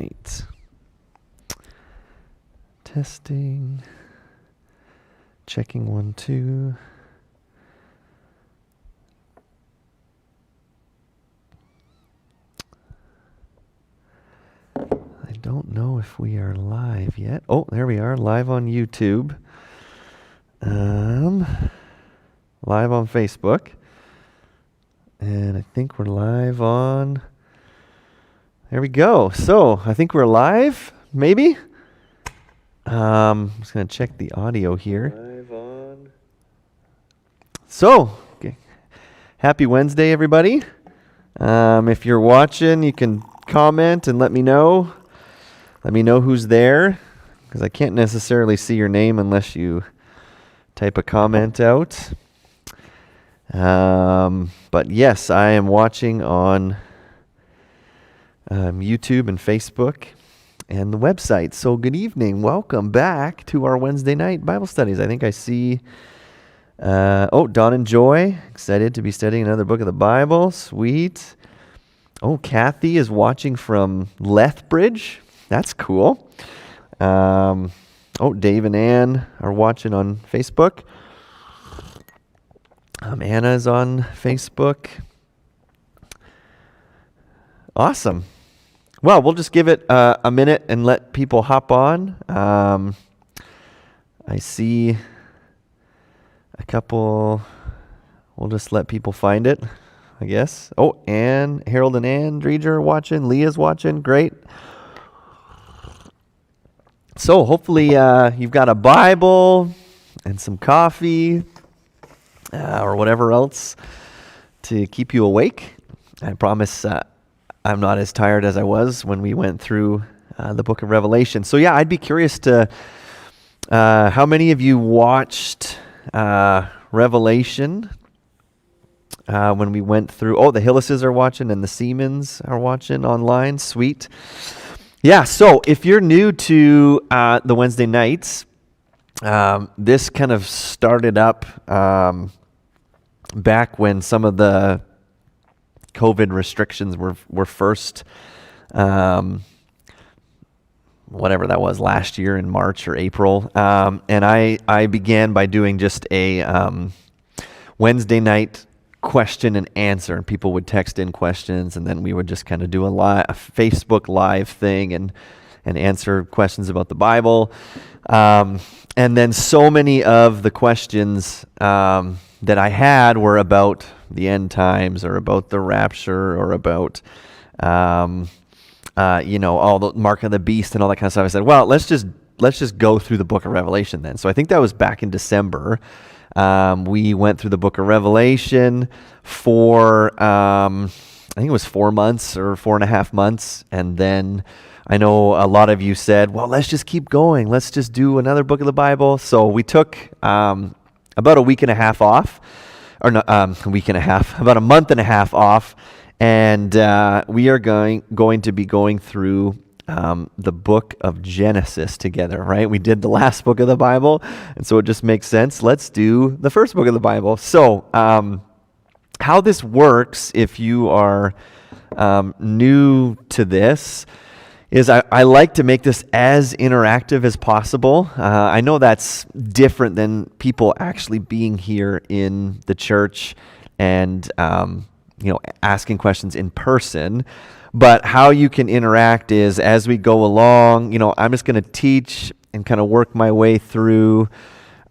right. Testing. Checking 1, 2. I don't know if we are live yet. Oh, there we are, live on YouTube. Live on Facebook. And I think we're live on... There we go. So, I think we're live, maybe? I'm just going to check the audio here. Live on. So, okay. Happy Wednesday, everybody. If you're watching, you can comment and let me know. Let me know who's there, because I can't necessarily see your name unless you type a comment out. But yes, I am watching on YouTube and Facebook and the website. So good evening. Welcome back to our Wednesday night Bible studies. I think I see, Don and Joy, excited to be studying another book of the Bible. Sweet. Oh, Kathy is watching from Lethbridge. That's cool. Dave and Ann are watching on Facebook. Anna is on Facebook. Awesome. Well, we'll just give it a minute and let people hop on. I see a couple. We'll just let people find it, I guess. Oh, Harold and Ann Dreger are watching. Leah's watching. Great. So hopefully you've got a Bible and some coffee or whatever else to keep you awake. I promise I'm not as tired as I was when we went through the book of Revelation. So yeah, I'd be curious to how many of you watched Revelation when we went through. Oh, the Hillises are watching and the Siemens are watching online. Sweet. Yeah, so if you're new to the Wednesday nights, this kind of started up back when some of the COVID restrictions were first, whatever that was, last year in March or April. And I began by doing just a Wednesday night question and answer, and people would text in questions, and then we would just kind of do a Facebook live thing and answer questions about the Bible. And then so many of the questions that I had were about the end times or about the rapture or about all the mark of the beast and all that kind of stuff. I said, well, let's just go through the book of Revelation then. So I think that was back in December. We went through the book of Revelation for, I think it was 4 months or 4.5 months. And then I know a lot of you said, well, let's just keep going. Let's just do another book of the Bible. So we took about a week and a half off, or not a week and a half, about a month and a half off. And we are going to be going through the book of Genesis together, right? We did the last book of the Bible, and so it just makes sense. Let's do the first book of the Bible. So how this works, if you are new to this, is I like to make this as interactive as possible. I know that's different than people actually being here in the church and asking questions in person. But how you can interact is as we go along, I'm just going to teach and kind of work my way through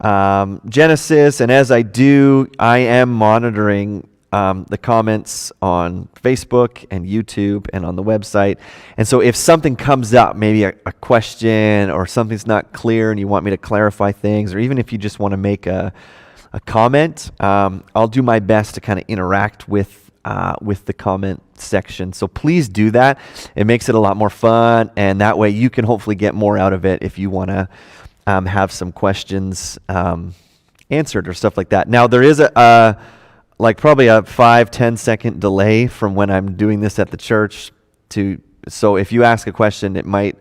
Genesis. And as I do, I am monitoring the comments on Facebook and YouTube and on the website. And so if something comes up, maybe a question or something's not clear and you want me to clarify things, or even if you just want to make a comment, I'll do my best to kind of interact with the comment section. So please do that. It makes it a lot more fun, and that way you can hopefully get more out of it if you want to have some questions answered or stuff like that. Now there is probably a 5-10 second delay from when I'm doing this at the church so if you ask a question, it might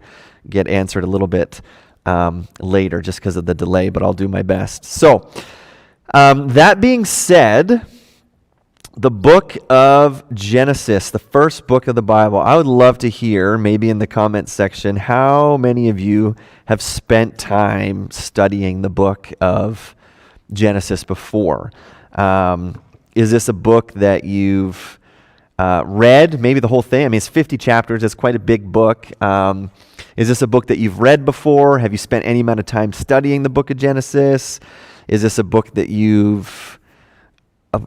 get answered a little bit later just because of the delay, but I'll do my best. So that being said, the book of Genesis, the first book of the Bible. I would love to hear, maybe in the comments section, how many of you have spent time studying the book of Genesis before. Is this a book that you've read? Maybe the whole thing. I mean, it's 50 chapters. It's quite a big book. Is this a book that you've read before? Have you spent any amount of time studying the book of Genesis? Is this a book that you've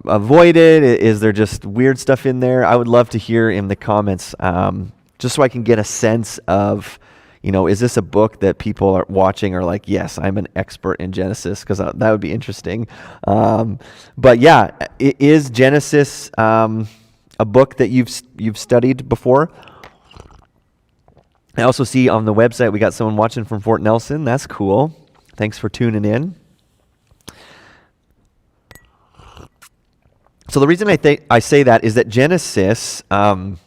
avoided? Is there just weird stuff in there? I would love to hear in the comments, just so I can get a sense of, is this a book that people are watching are like, yes, I'm an expert in Genesis, because that would be interesting. But yeah, is Genesis a book that you've studied before? I also see on the website we got someone watching from Fort Nelson. That's cool. Thanks for tuning in. So the reason I say that is that Genesis, I'm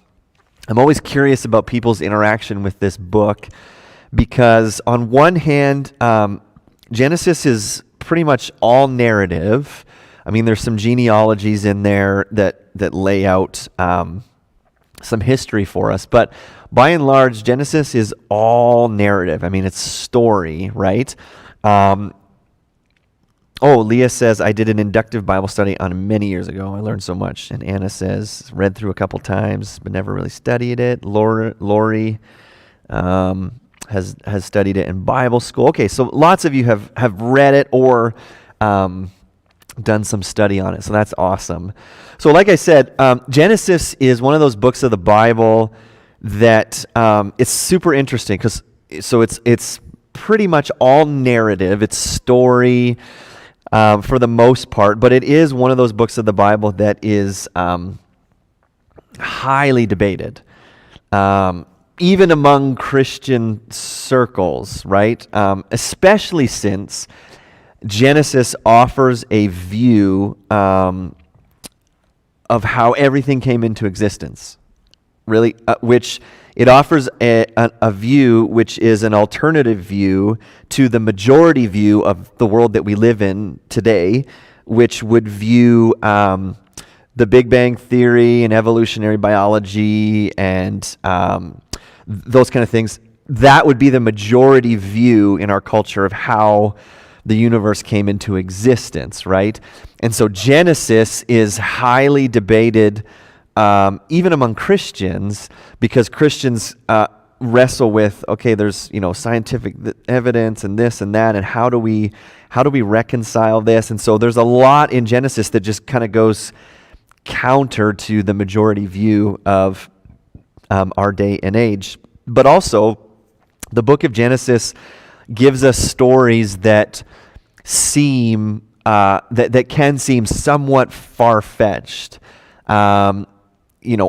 always curious about people's interaction with this book, because on one hand, Genesis is pretty much all narrative. I mean, there's some genealogies in there that lay out some history for us, but by and large, Genesis is all narrative. I mean, it's story, right? Leah says, I did an inductive Bible study on many years ago. I learned so much. And Anna says, read through a couple times, but never really studied it. Lori has studied it in Bible school. Okay, so lots of you have read it or done some study on it. So that's awesome. So like I said, Genesis is one of those books of the Bible that it's super interesting, because it's pretty much all narrative. It's story. For the most part, but it is one of those books of the Bible that is highly debated, even among Christian circles, right? Especially since Genesis offers a view of how everything came into existence, really, which it offers a view which is an alternative view to the majority view of the world that we live in today, which would view the Big Bang Theory and evolutionary biology and those kind of things. That would be the majority view in our culture of how the universe came into existence, right? And so Genesis is highly debated even among Christians, because Christians wrestle with, okay, there's scientific evidence and this and that, and how do we reconcile this? And so there's a lot in Genesis that just kind of goes counter to the majority view of our day and age. But also, the book of Genesis gives us stories that seem that can seem somewhat far-fetched.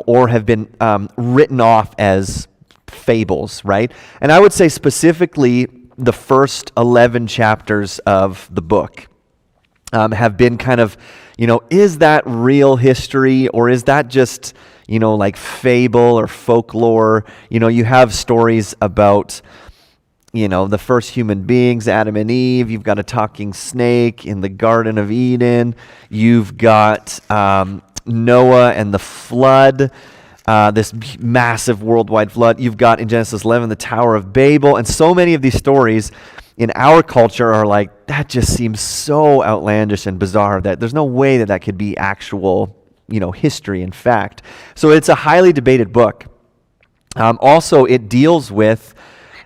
Or have been written off as fables, right? And I would say specifically the first 11 chapters of the book have been kind of, is that real history, or is that just, like fable or folklore? You have stories about, the first human beings, Adam and Eve. You've got a talking snake in the Garden of Eden. You've got Noah and the flood, this massive worldwide flood. You've got in Genesis 11 the Tower of Babel, and so many of these stories in our culture are like, that just seems so outlandish and bizarre that there's no way that could be actual, history and fact. So it's a highly debated book. Also, it deals with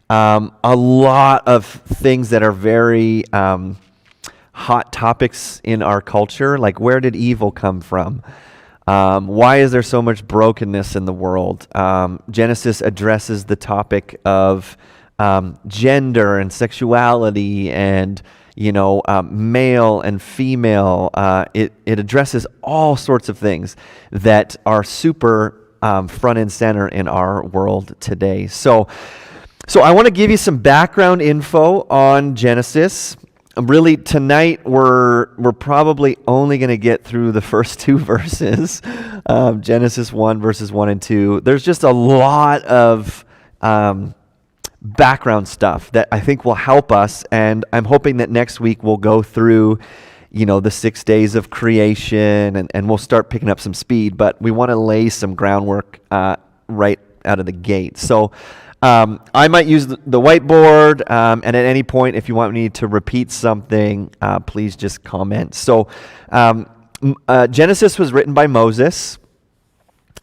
a lot of things that are very hot topics in our culture, like where did evil come from? Why is there so much brokenness in the world? Genesis addresses the topic of gender and sexuality and, male and female. It addresses all sorts of things that are super front and center in our world today. So I want to give you some background info on Genesis. Really, tonight we're probably only going to get through the first two verses, Genesis 1, verses 1 and 2. There's just a lot of background stuff that I think will help us, and I'm hoping that next week we'll go through, the 6 days of creation, and we'll start picking up some speed, but we want to lay some groundwork right out of the gate. So I might use the whiteboard, and at any point, if you want me to repeat something, please just comment. So Genesis was written by Moses,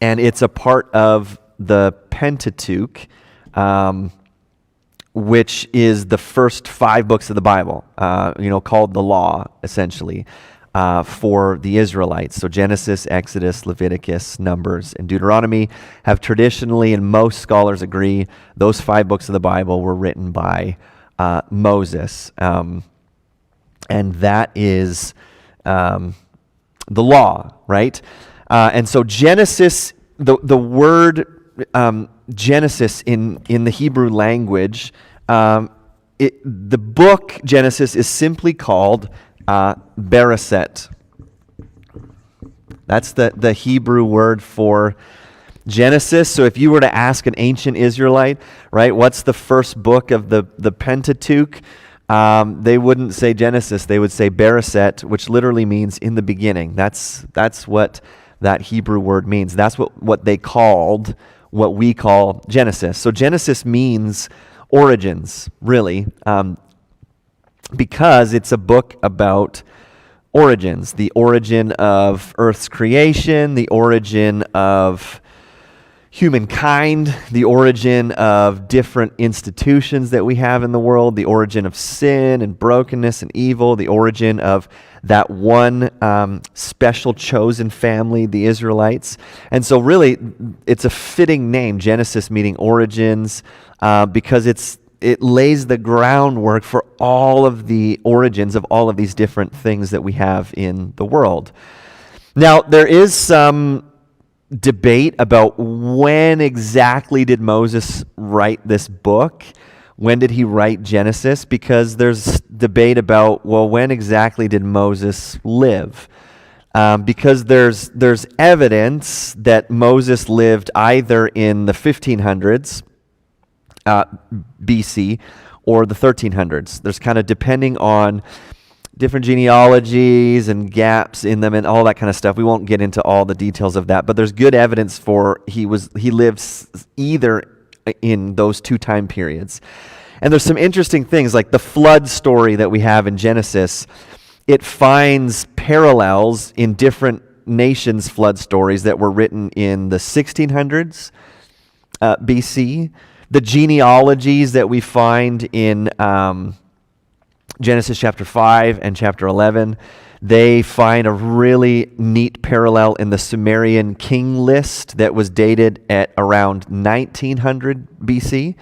and it's a part of the Pentateuch, which is the first 5 books of the Bible, called the law, essentially, for the Israelites. So Genesis, Exodus, Leviticus, Numbers, and Deuteronomy have traditionally, and most scholars agree, those 5 books of the Bible were written by Moses. And that is the law, right? And so Genesis, the word Genesis in the Hebrew language, the book Genesis is simply called Bereshit. That's the Hebrew word for Genesis. So if you were to ask an ancient Israelite, right, what's the first book of the Pentateuch? They wouldn't say Genesis. They would say Bereshit, which literally means in the beginning. That's what that Hebrew word means. That's what they called what we call Genesis. So Genesis means origins, really, because it's a book about origins, the origin of Earth's creation, the origin of humankind, the origin of different institutions that we have in the world, the origin of sin and brokenness and evil, the origin of that one special chosen family, the Israelites. And so really, it's a fitting name, Genesis meaning origins, because it lays the groundwork for all of the origins of all of these different things that we have in the world. Now, there is some debate about when exactly did Moses write this book. When did he write Genesis? Because there's debate about, well, when exactly did Moses live? Because there's evidence that Moses lived either in the 1500s BC or the 1300s. There's kind of depending on different genealogies and gaps in them and all that kind of stuff. We won't get into all the details of that, but there's good evidence for he lived either in those 2 time periods. And there's some interesting things like the flood story that we have in Genesis. It finds parallels in different nations' flood stories that were written in the 1600s BC. The genealogies that we find in Genesis chapter 5 and chapter 11, they find a really neat parallel in the Sumerian king list that was dated at around 1900 BC.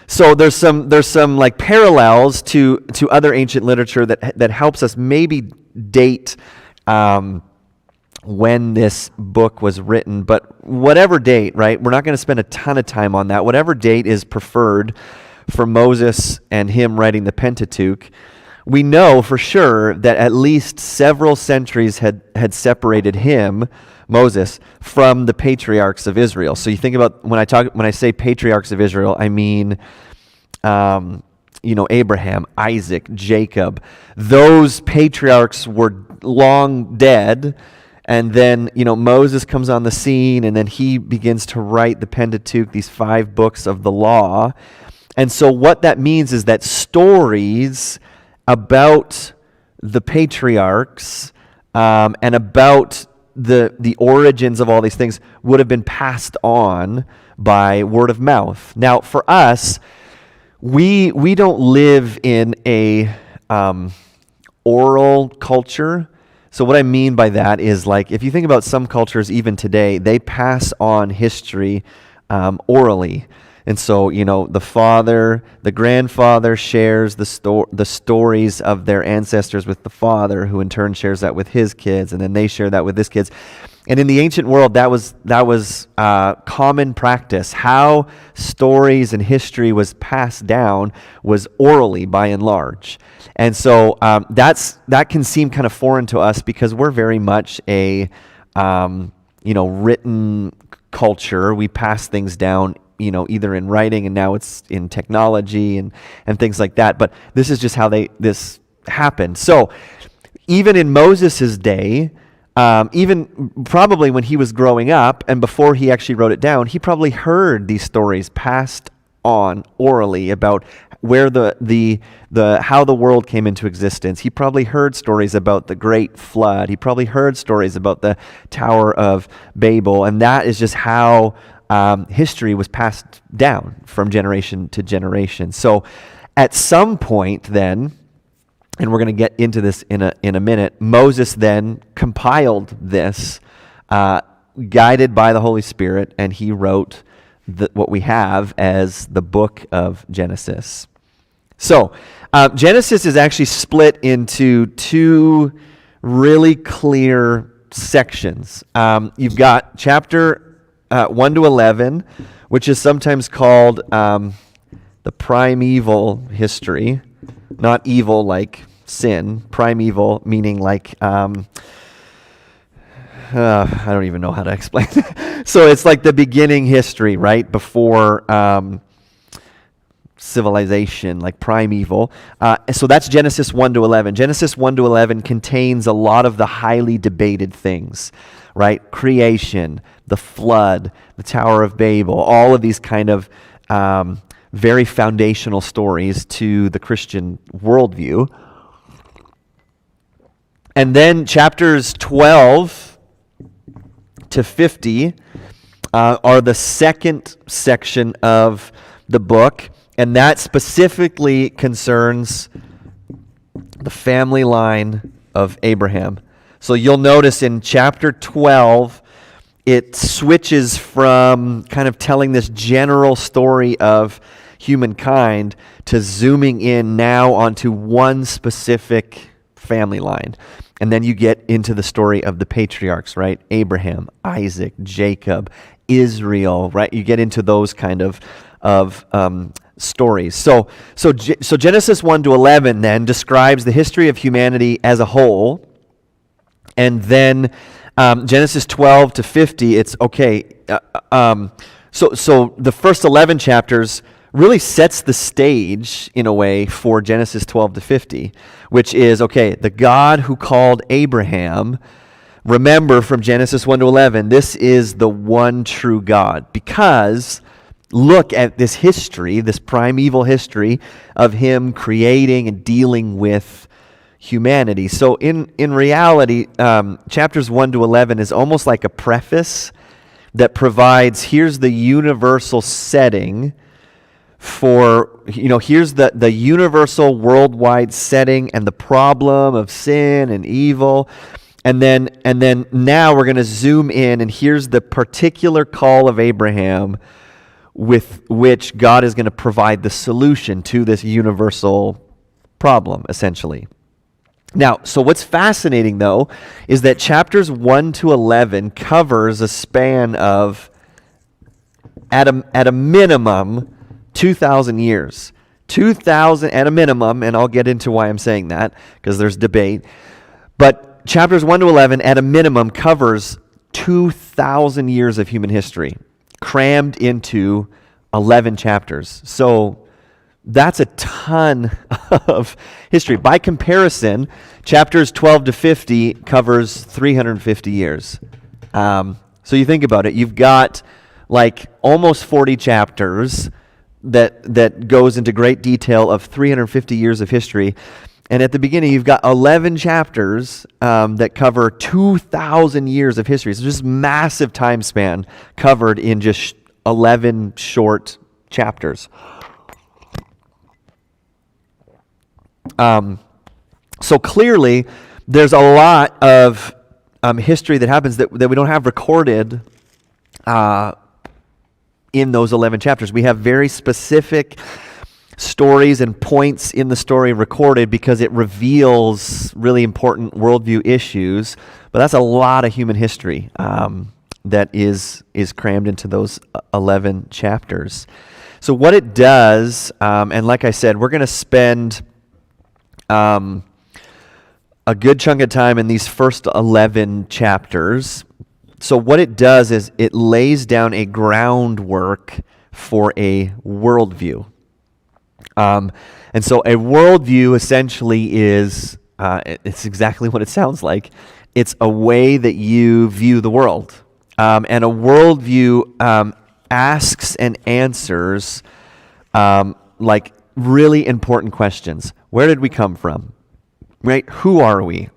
So there's some like parallels to other ancient literature that helps us maybe date when this book was written. But whatever date, right? We're not going to spend a ton of time on that. Whatever date is preferred for Moses and him writing the Pentateuch, we know for sure that at least several centuries had separated him, Moses, from the patriarchs of Israel. So you think about when I say patriarchs of Israel, I mean Abraham, Isaac, Jacob. Those patriarchs were long dead. And then, Moses comes on the scene, and then he begins to write the Pentateuch, these 5 books of the law. And so what that means is that stories about the patriarchs and about the origins of all these things would have been passed on by word of mouth. Now, for us, we don't live in a oral culture. So what I mean by that is, like, if you think about some cultures even today, they pass on history orally. And so, the father, the grandfather shares the stories of their ancestors with the father, who in turn shares that with his kids, and then they share that with his kids. And in the ancient world, that was common practice. How stories and history was passed down was orally, by and large. And so that can seem kind of foreign to us because we're very much a written culture. We pass things down either in writing, and now it's in technology and things like that. But this is just how this happened. So even in Moses' day, even probably when he was growing up and before he actually wrote it down, he probably heard these stories passed on orally about where how the world came into existence. He probably heard stories about the great flood. He probably heard stories about the Tower of Babel, and that is just how history was passed down from generation to generation. So at some point then, and we're going to get into this in a minute, Moses then compiled this, guided by the Holy Spirit, and he wrote what we have as the book of Genesis. So Genesis is actually split into two really clear sections. You've got chapter 1 to 11, which is sometimes called the primeval history. Not evil like sin, primeval meaning like, I don't even know how to explain it. So it's like the beginning history, right? Before civilization, like primeval. So that's Genesis 1 to 11. Genesis 1 to 11 contains a lot of the highly debated things, right? Creation, the flood, the Tower of Babel, all of these kind of very foundational stories to the Christian worldview. And then chapters 12 to 50 are the second section of the book, and that specifically concerns the family line of Abraham. So you'll notice in chapter 12, it switches from kind of telling this general story of humankind to zooming in now onto one specific family line. And then you get into the story of the patriarchs, right? Abraham, Isaac, Jacob, Israel, right? You get into those kind of stories. So Genesis 1 to 11 then describes the history of humanity as a whole. And then Genesis 12 to 50, it's okay. So the first 11 chapters really sets the stage, in a way, for Genesis 12 to 50, which is, okay, the God who called Abraham, remember from Genesis 1 to 11, this is the one true God. Because look at this history, this primeval history of him creating and dealing with humanity. So in reality, chapters 1 to 11 is almost like a preface that provides, here's the universal setting for, here's the universal worldwide setting and the problem of sin and evil. And then now we're going to zoom in, and here's the particular call of Abraham with which God is going to provide the solution to this universal problem, essentially. Now, so what's fascinating, though, is that chapters 1 to 11 covers a span of, at a minimum, 2,000 years. 2,000 at a minimum, and I'll get into why I'm saying that, because there's debate. But chapters 1 to 11, at a minimum, covers 2,000 years of human history, crammed into 11 chapters. So that's a ton of history. By comparison, chapters 12 to 50 covers 350 years. So you think about it, you've got like almost 40 chapters that goes into great detail of 350 years of history. And at the beginning, you've got 11 chapters that cover 2,000 years of history. So just massive time span covered in just 11 short chapters. So clearly, there's a lot of history that happens that we don't have recorded in those 11 chapters. We have very specific stories and points in the story recorded because it reveals really important worldview issues. But that's a lot of human history that is crammed into those 11 chapters. So what it does, and like I said, we're going to spend a good chunk of time in these first 11 chapters. So what it does is it lays down a groundwork for a worldview. And so a worldview essentially is It's exactly what it sounds like. It's a way that you view the world. And a worldview asks and answers like really important questions. Where did we come from? Right? Who are we?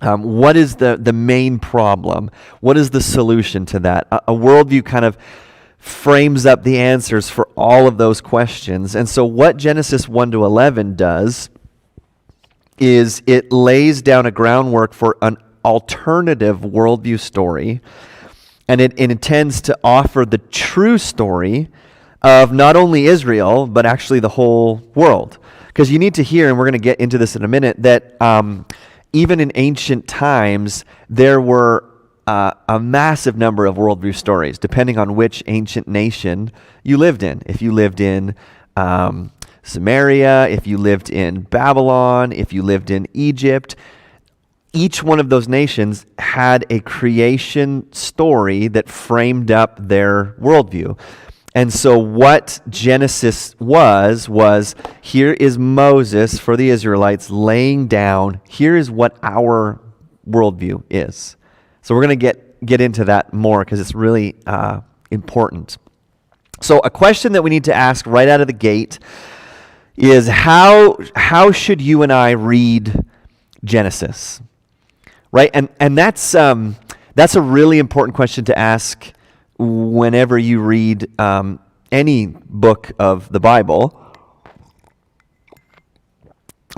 What is the main problem? What is the solution to that? A worldview kind of frames up the answers for all of those questions. And so what Genesis 1 to 11 does is it lays down a groundwork for an alternative worldview story, and it intends to offer the true story of not only Israel, but actually the whole world. Because you need to hear, and we're going to get into this in a minute, that even in ancient times, there were a massive number of worldview stories, depending on which ancient nation you lived in. If you lived in Samaria, if you lived in Babylon, if you lived in Egypt, each one of those nations had a creation story that framed up their worldview. And so what Genesis was here is Moses for the Israelites laying down, here is what our worldview is. So we're going to get into that more because it's really important. So a question that we need to ask right out of the gate is how should you and I read Genesis? Right? And that's a really important question to ask whenever you read any book of the Bible.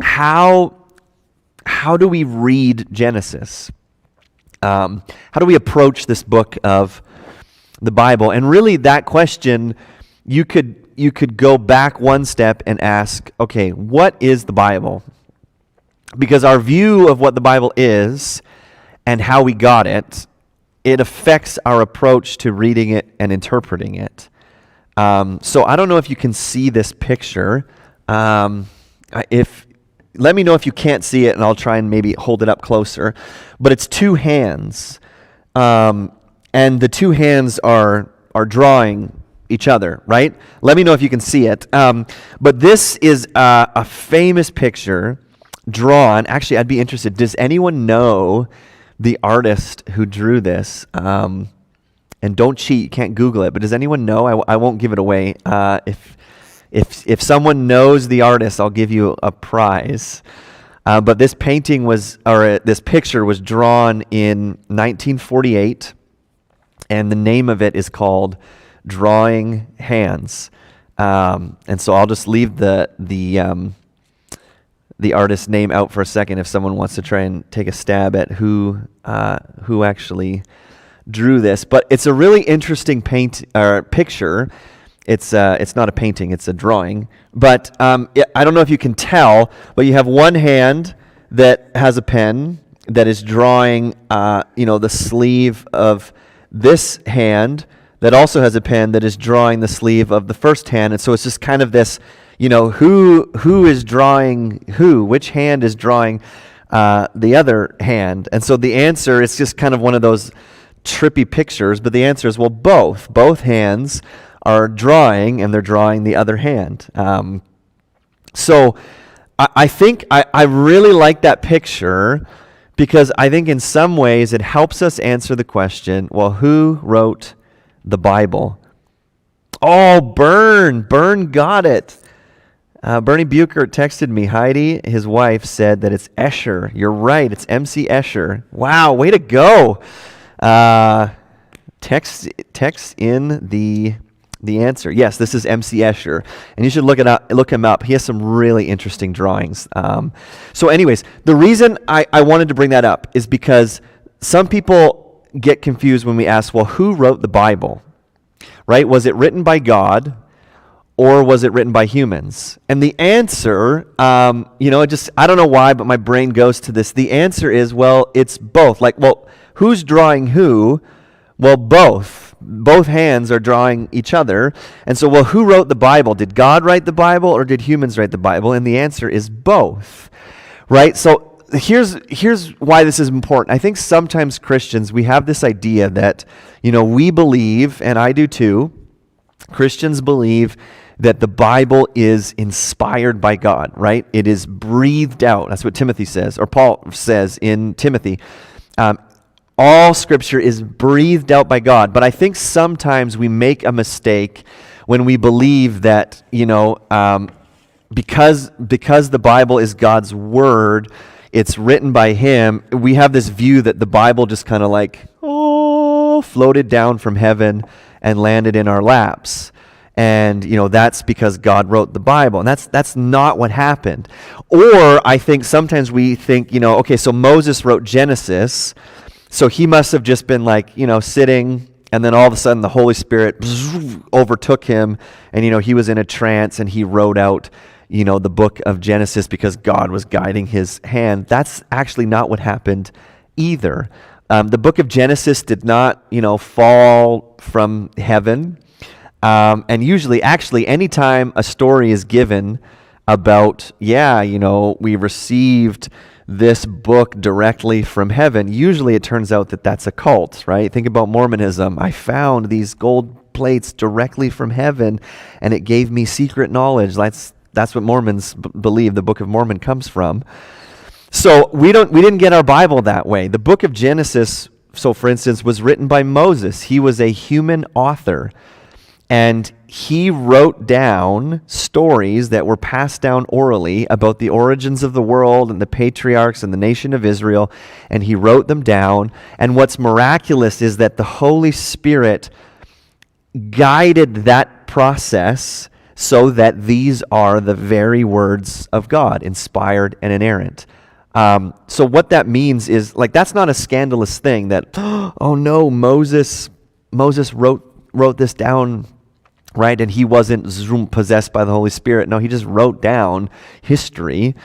How do we read Genesis? How do we approach this book of the Bible? And really that question, you could go back one step and ask, okay, what is the Bible? Because our view of what the Bible is and how we got it, it affects our approach to reading it and interpreting it. So I don't know if you can see this picture. Let me know if you can't see it, and I'll try and maybe hold it up closer. But it's two hands, and the two hands are drawing each other, right? Let me know if you can see it. But this is a famous picture drawn. Actually, I'd be interested. Does anyone know the artist who drew this? And don't cheat. You can't Google it. But does anyone know? I won't give it away. If someone knows the artist, I'll give you a prize. But this this picture was drawn in 1948, and the name of it is called Drawing Hands. And so I'll just leave the artist's name out for a second if someone wants to try and take a stab at who actually drew this. But it's a really interesting picture. It's not a painting, it's a drawing. But I don't know if you can tell, but you have one hand that has a pen that is drawing the sleeve of this hand that also has a pen that is drawing the sleeve of the first hand. And so it's just kind of this, who is drawing who? Which hand is drawing the other hand? And so the answer is just kind of one of those trippy pictures, but the answer is, well, both. Both hands are drawing, and they're drawing the other hand. So I think I really like that picture because I think in some ways it helps us answer the question, well, who wrote the Bible? Oh, Bern got it. Bernie Buchert texted me. Heidi, his wife, said that it's Escher. You're right. It's M.C. Escher. Wow, way to go. Text in the answer. Yes, this is M.C. Escher, and you should look him up. He has some really interesting drawings. So anyways, the reason I wanted to bring that up is because some people get confused when we ask, well, who wrote the Bible? Right? Was it written by God, or was it written by humans? And the answer, I don't know why, but my brain goes to this. The answer is, well, it's both. Like, well, who's drawing who? Well, both. Both hands are drawing each other. And so, well, who wrote the Bible? Did God write the Bible, or did humans write the Bible? And the answer is both. Right? So here's why this is important. I think sometimes Christians, we have this idea that, we believe, and I do too, Christians believe that the Bible is inspired by God, right? It is breathed out. That's what Timothy says, or Paul says in Timothy. All Scripture is breathed out by God. But I think sometimes we make a mistake when we believe that, because the Bible is God's Word, it's written by Him, we have this view that the Bible just kind of floated down from heaven and landed in our laps. And, that's because God wrote the Bible. And that's not what happened. Or I think sometimes we think, okay, so Moses wrote Genesis, so he must have just been sitting, and then all of a sudden the Holy Spirit overtook him, and, he was in a trance, and he wrote out, the book of Genesis because God was guiding his hand. That's actually not what happened either. The book of Genesis did not, fall from heaven. And usually, actually, anytime a story is given about, we received this book directly from heaven, usually it turns out that that's a cult, right? Think about Mormonism. I found these gold plates directly from heaven, and it gave me secret knowledge. That's what Mormons believe the Book of Mormon comes from. So we didn't get our Bible that way. The book of Genesis, so for instance, was written by Moses. He was a human author, and he wrote down stories that were passed down orally about the origins of the world and the patriarchs and the nation of Israel, and he wrote them down. And what's miraculous is that the Holy Spirit guided that process so that these are the very words of God, inspired and inerrant. So what that means is, that's not a scandalous thing that, oh no, Moses wrote this down, right? And he wasn't possessed by the Holy Spirit. No, he just wrote down history.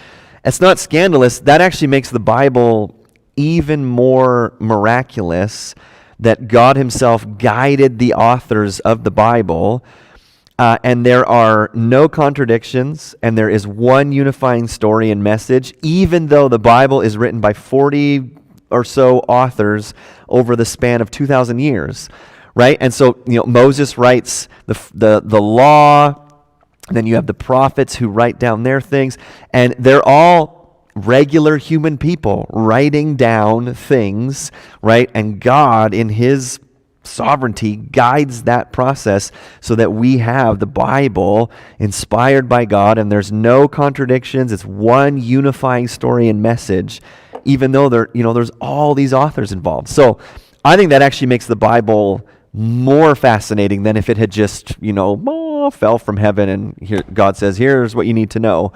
It's not scandalous. That actually makes the Bible even more miraculous, that God himself guided the authors of the Bible, and there are no contradictions, and there is one unifying story and message, even though the Bible is written by 40 or so authors over the span of 2,000 years. Right? And so, Moses writes the law, and then you have the prophets who write down their things, and they're all regular human people writing down things, right? And God, in his sovereignty, guides that process so that we have the Bible inspired by God, and there's no contradictions. It's one unifying story and message, even though there's all these authors involved. So I think that actually makes the Bible more fascinating than if it had just, fell from heaven and here God says, here's what you need to know.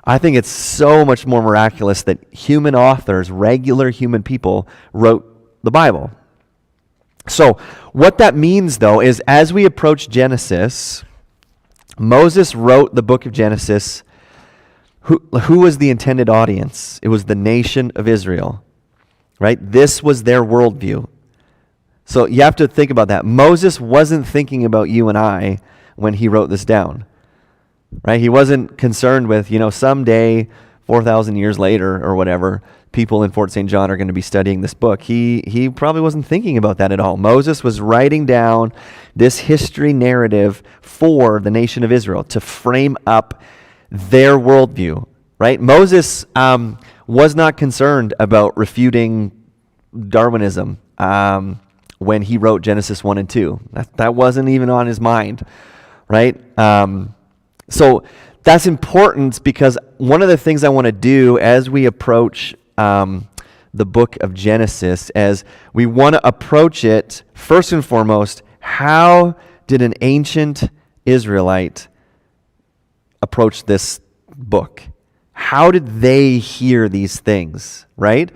I think it's so much more miraculous that human authors, regular human people, wrote the Bible. So what that means, though, is as we approach Genesis, Moses wrote the book of Genesis. Who was the intended audience? It was the nation of Israel, right? This was their worldview. So you have to think about that. Moses wasn't thinking about you and I when he wrote this down, right? He wasn't concerned with, someday, 4,000 years later or whatever, people in Fort St. John are going to be studying this book. He probably wasn't thinking about that at all. Moses was writing down this history narrative for the nation of Israel to frame up their worldview, right? Moses was not concerned about refuting Darwinism when he wrote Genesis 1 and 2. That wasn't even on his mind, right? So that's important because one of the things I want to do as we approach the book of Genesis is we want to approach it, first and foremost, how did an ancient Israelite approach this book? How did they hear these things, right?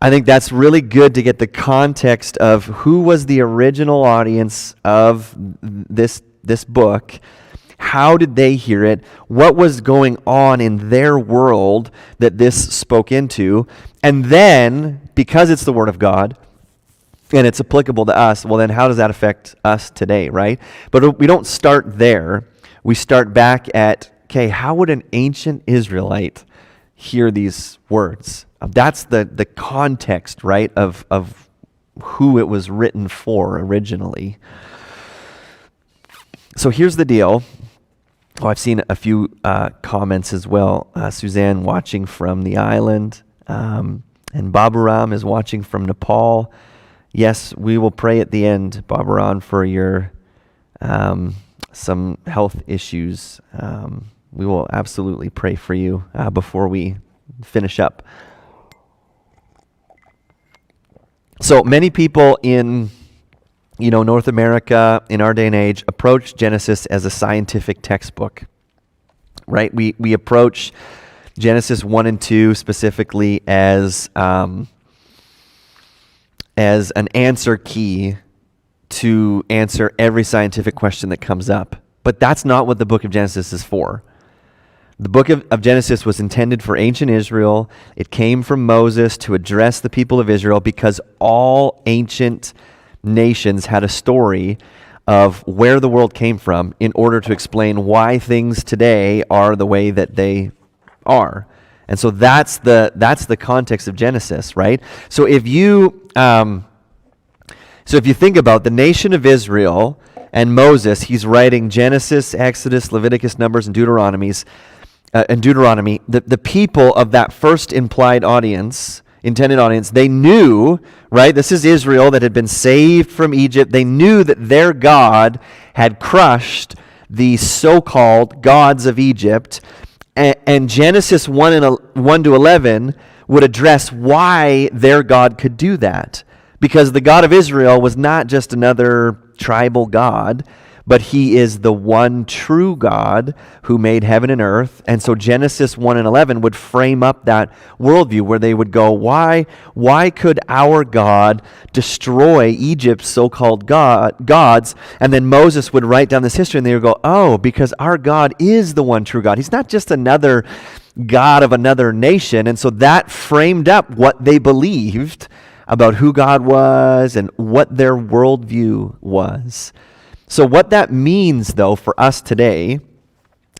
I think that's really good to get the context of who was the original audience of this book. How did they hear it? What was going on in their world that this spoke into? And then, because it's the Word of God, and it's applicable to us, well then how does that affect us today, right? But we don't start there. We start back at, okay, how would an ancient Israelite hear these words? That's the context, right, of who it was written for originally. So here's the deal. Oh, I've seen a few comments as well. Suzanne watching from the island, and Baburam is watching from Nepal. Yes, we will pray at the end, Baburam, for your some health issues. We will absolutely pray for you before we finish up. So many people in North America in our day and age approach Genesis as a scientific textbook, right? We approach Genesis 1 and 2 specifically as an answer key to answer every scientific question that comes up. But that's not what the book of Genesis is for. The book of Genesis was intended for ancient Israel. It came from Moses to address the people of Israel because all ancient nations had a story of where the world came from in order to explain why things today are the way that they are. And so that's the context of Genesis, right? So if you think about the nation of Israel and Moses, he's writing Genesis, Exodus, Leviticus, Numbers, and Deuteronomy, the people of that first intended audience, they knew, right? This is Israel that had been saved from Egypt. They knew that their God had crushed the so-called gods of Egypt. And Genesis 1 to 11 would address why their God could do that. Because the God of Israel was not just another tribal God, but he is the one true God who made heaven and earth. And so Genesis 1 and 11 would frame up that worldview where they would go, why could our God destroy Egypt's so-called gods? And then Moses would write down this history and they would go, oh, because our God is the one true God. He's not just another God of another nation. And so that framed up what they believed about who God was and what their worldview was. So what that means, though, for us today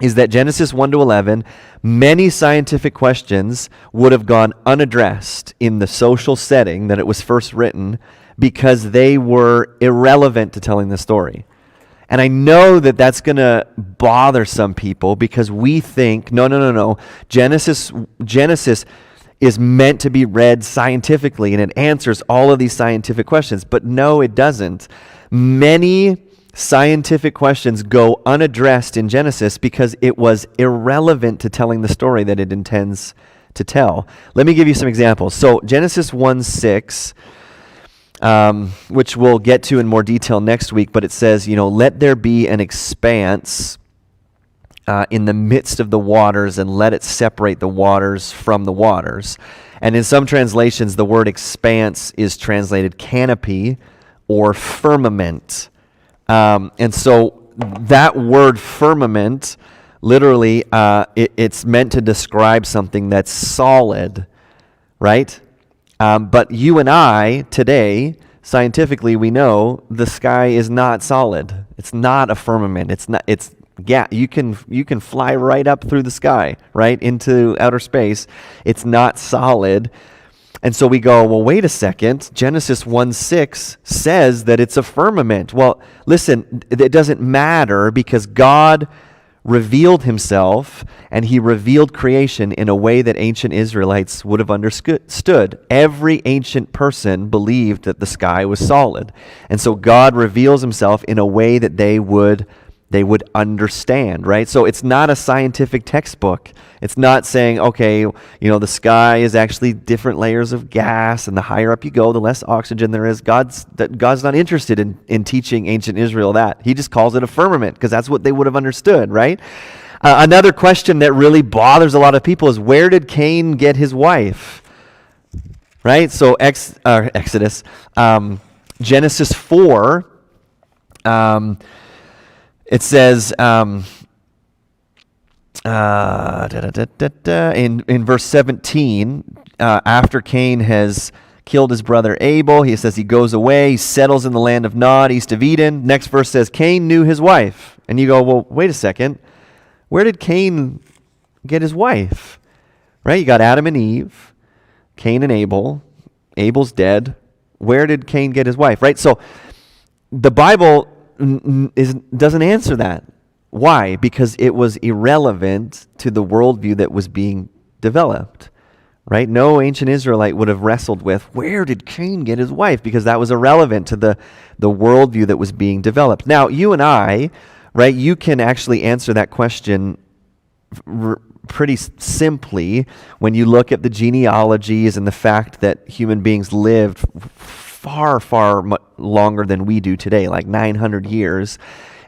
is that Genesis 1 to 11, many scientific questions would have gone unaddressed in the social setting that it was first written because they were irrelevant to telling the story. And I know that that's going to bother some people because we think, no. Genesis is meant to be read scientifically and it answers all of these scientific questions. But no, it doesn't. Many scientific questions go unaddressed in Genesis because it was irrelevant to telling the story that it intends to tell. Let me give you some examples. So Genesis 1:6, which we'll get to in more detail next week, but it says, let there be an expanse in the midst of the waters and let it separate the waters from the waters. And in some translations, the word expanse is translated canopy or firmament. And so that word firmament, literally, it's meant to describe something that's solid, right? But you and I, today, scientifically, we know the sky is not solid. It's not a firmament. You can fly right up through the sky, right, into outer space. It's not solid. And so we go, well, wait a second. Genesis 1:6 says that it's a firmament. Well, listen, it doesn't matter because God revealed himself and he revealed creation in a way that ancient Israelites would have understood. Every ancient person believed that the sky was solid. And so God reveals himself in a way that they would understand, right? So it's not a scientific textbook. It's not saying, okay, the sky is actually different layers of gas, and the higher up you go, the less oxygen there is. God's not interested in teaching ancient Israel that. He just calls it a firmament because that's what they would have understood, right? Another question that really bothers a lot of people is, where did Cain get his wife? Right? So Exodus, Genesis 4, it says in verse 17, after Cain has killed his brother Abel, he says he goes away, he settles in the land of Nod, east of Eden. Next verse says Cain knew his wife. And you go, well, wait a second. Where did Cain get his wife? Right? You got Adam and Eve, Cain and Abel. Abel's dead. Where did Cain get his wife? Right? So the Bible doesn't answer that. Why? Because it was irrelevant to the worldview that was being developed, right? No ancient Israelite would have wrestled with, where did Cain get his wife? Because that was irrelevant to the worldview that was being developed. Now, you and I, right, you can actually answer that question pretty simply when you look at the genealogies and the fact that human beings lived far longer than we do today, like 900 years.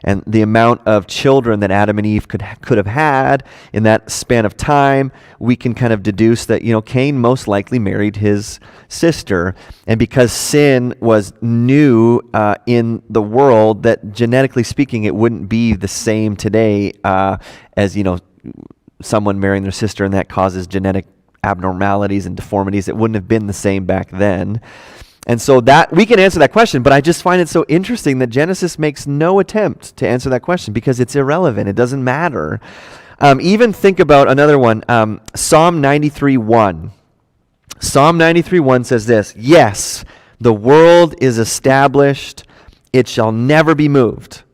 And the amount of children that Adam and Eve could have had in that span of time, we can kind of deduce that, Cain most likely married his sister. And because sin was new in the world, that genetically speaking, it wouldn't be the same today as, someone marrying their sister, and that causes genetic abnormalities and deformities. It wouldn't have been the same back then. And so that we can answer that question, but I just find it so interesting that Genesis makes no attempt to answer that question because it's irrelevant. It doesn't matter. Even think about another one, Psalm 93:1. Psalm 93:1 says this, "Yes, the world is established, it shall never be moved."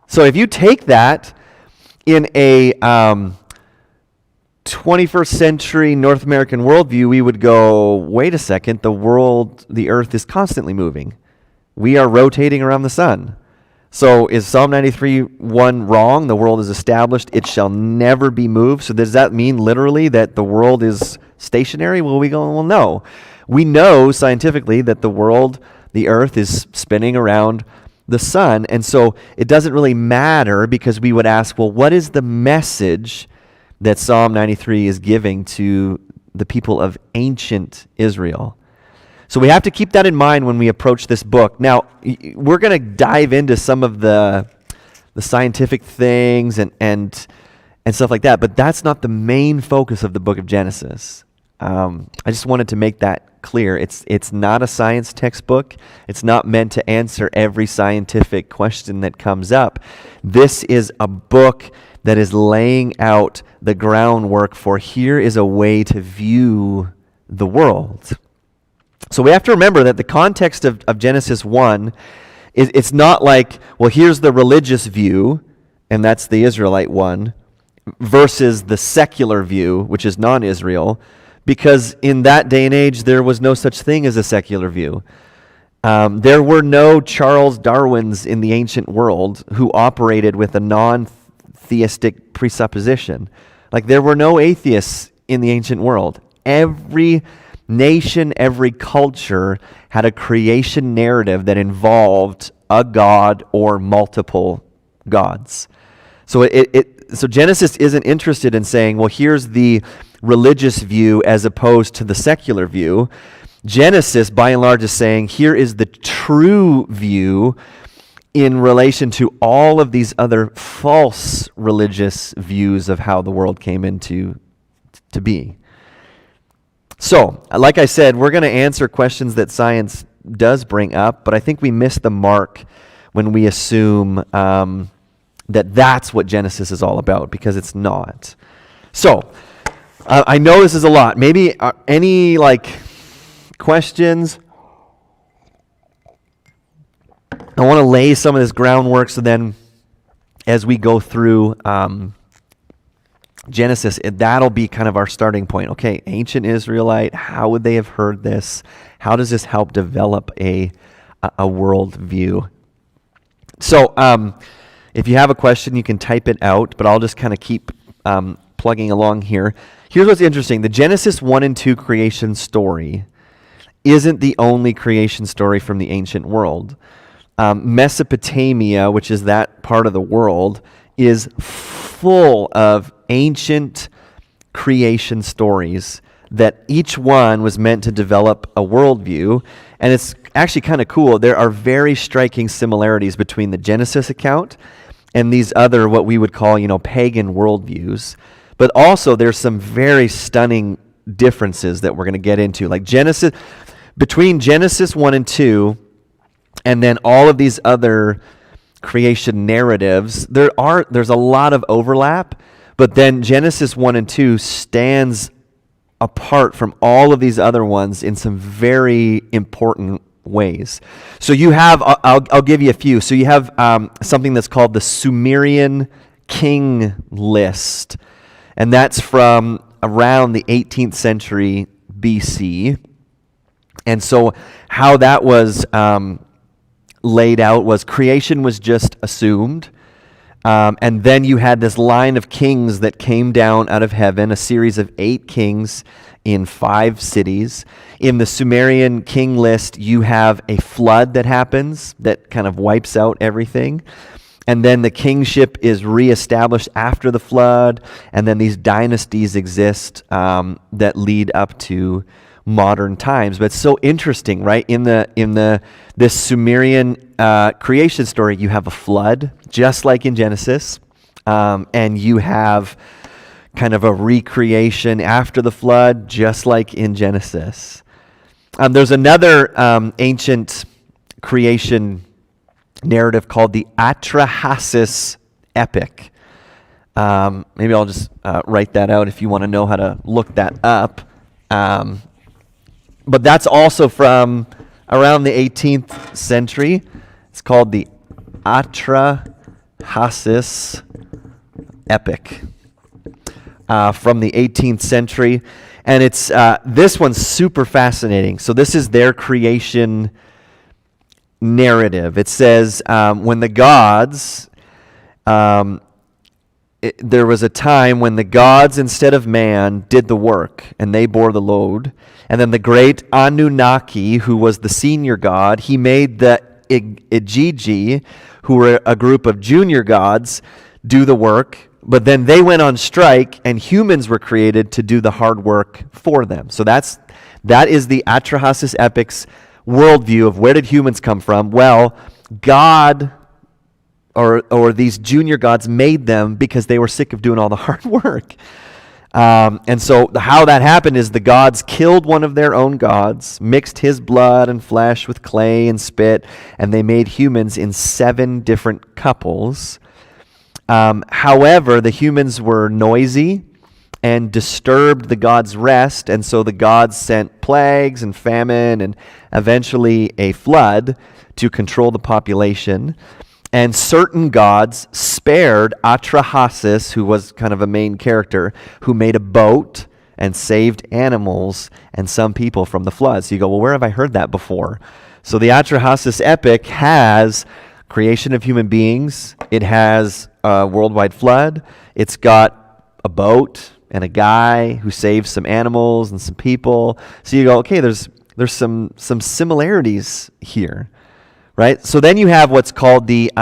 So if you take that in a 21st century North American worldview, we would go, wait a second, the earth is constantly moving. We are rotating around the sun. So is Psalm 93:1 wrong? The world is established, it shall never be moved. So does that mean literally that the world is stationary? Well, no. We know scientifically that the earth is spinning around the sun. And so it doesn't really matter because we would ask, well, what is the message that Psalm 93 is giving to the people of ancient Israel? So we have to keep that in mind when we approach this book. Now, we're going to dive into some of the scientific things and stuff like that, but that's not the main focus of the book of Genesis. I just wanted to make that clear. It's not a science textbook. It's not meant to answer every scientific question that comes up. This is a book that is laying out the groundwork for here is a way to view the world. So we have to remember that the context of Genesis 1, it's not like, well, here's the religious view, and that's the Israelite one, versus the secular view, which is non-Israel, because in that day and age, there was no such thing as a secular view. There were no Charles Darwins in the ancient world who operated with a non-theistic presupposition. Like there were no atheists in the ancient world. Every nation, every culture had a creation narrative that involved a god or multiple gods. So so Genesis isn't interested in saying, well, here's the religious view as opposed to the secular view. Genesis, by and large, is saying, here is the true view in relation to all of these other false religious views of how the world came into to be. So, like I said, we're going to answer questions that science does bring up, but I think we miss the mark when we assume that that's what Genesis is all about, because it's not. So, I know this is a lot. Maybe any questions? I want to lay some of this groundwork so then as we go through Genesis, that'll be kind of our starting point. Okay, ancient Israelite, how would they have heard this? How does this help develop a world view? So if you have a question, you can type it out, but I'll just kind of keep plugging along here. Here's what's interesting. The Genesis 1 and 2 creation story isn't the only creation story from the ancient world. Mesopotamia, which is that part of the world, is full of ancient creation stories that each one was meant to develop a worldview. And it's actually kind of cool. There are very striking similarities between the Genesis account and these other, what we would call, pagan worldviews. But also there's some very stunning differences that we're going to get into. Like between Genesis 1 and 2, and then all of these other creation narratives, there's a lot of overlap, but then Genesis 1 and 2 stands apart from all of these other ones in some very important ways. So you have, I'll give you a few. So you have something that's called the Sumerian king list, and that's from around the 18th century BC. And so how that was laid out was creation was just assumed. And then you had this line of kings that came down out of heaven, a series of 8 kings in 5 cities. In the Sumerian king list, you have a flood that happens that kind of wipes out everything. And then the kingship is reestablished after the flood. And then these dynasties exist that lead up to modern times. But it's so interesting, right? In this Sumerian creation story, you have a flood, just like in Genesis, and you have kind of a recreation after the flood, just like in Genesis. There's another ancient creation narrative called the Atrahasis epic. Maybe I'll just write that out if you want to know how to look that up. But that's also from around the 18th century. It's called the Atrahasis epic from the 18th century. And it's this one's super fascinating. So this is their creation narrative. It says, when the gods... there was a time when the gods, instead of man, did the work, and they bore the load. And then the great Anunnaki, who was the senior god, he made the Igigi, who were a group of junior gods, do the work. But then they went on strike, and humans were created to do the hard work for them. So that is the Atrahasis epic's worldview of where did humans come from? Well, God... Or these junior gods made them because they were sick of doing all the hard work. And so how that happened is the gods killed one of their own gods, mixed his blood and flesh with clay and spit, and they made humans in 7 different couples. However, the humans were noisy and disturbed the gods' rest, and so the gods sent plagues and famine and eventually a flood to control the population. And certain gods spared Atrahasis, who was kind of a main character, who made a boat and saved animals and some people from the flood. So you go, well, where have I heard that before? So the Atrahasis epic has creation of human beings. It has a worldwide flood. It's got a boat and a guy who saves some animals and some people. So you go, okay, there's some similarities here. Right? So then you have what's called the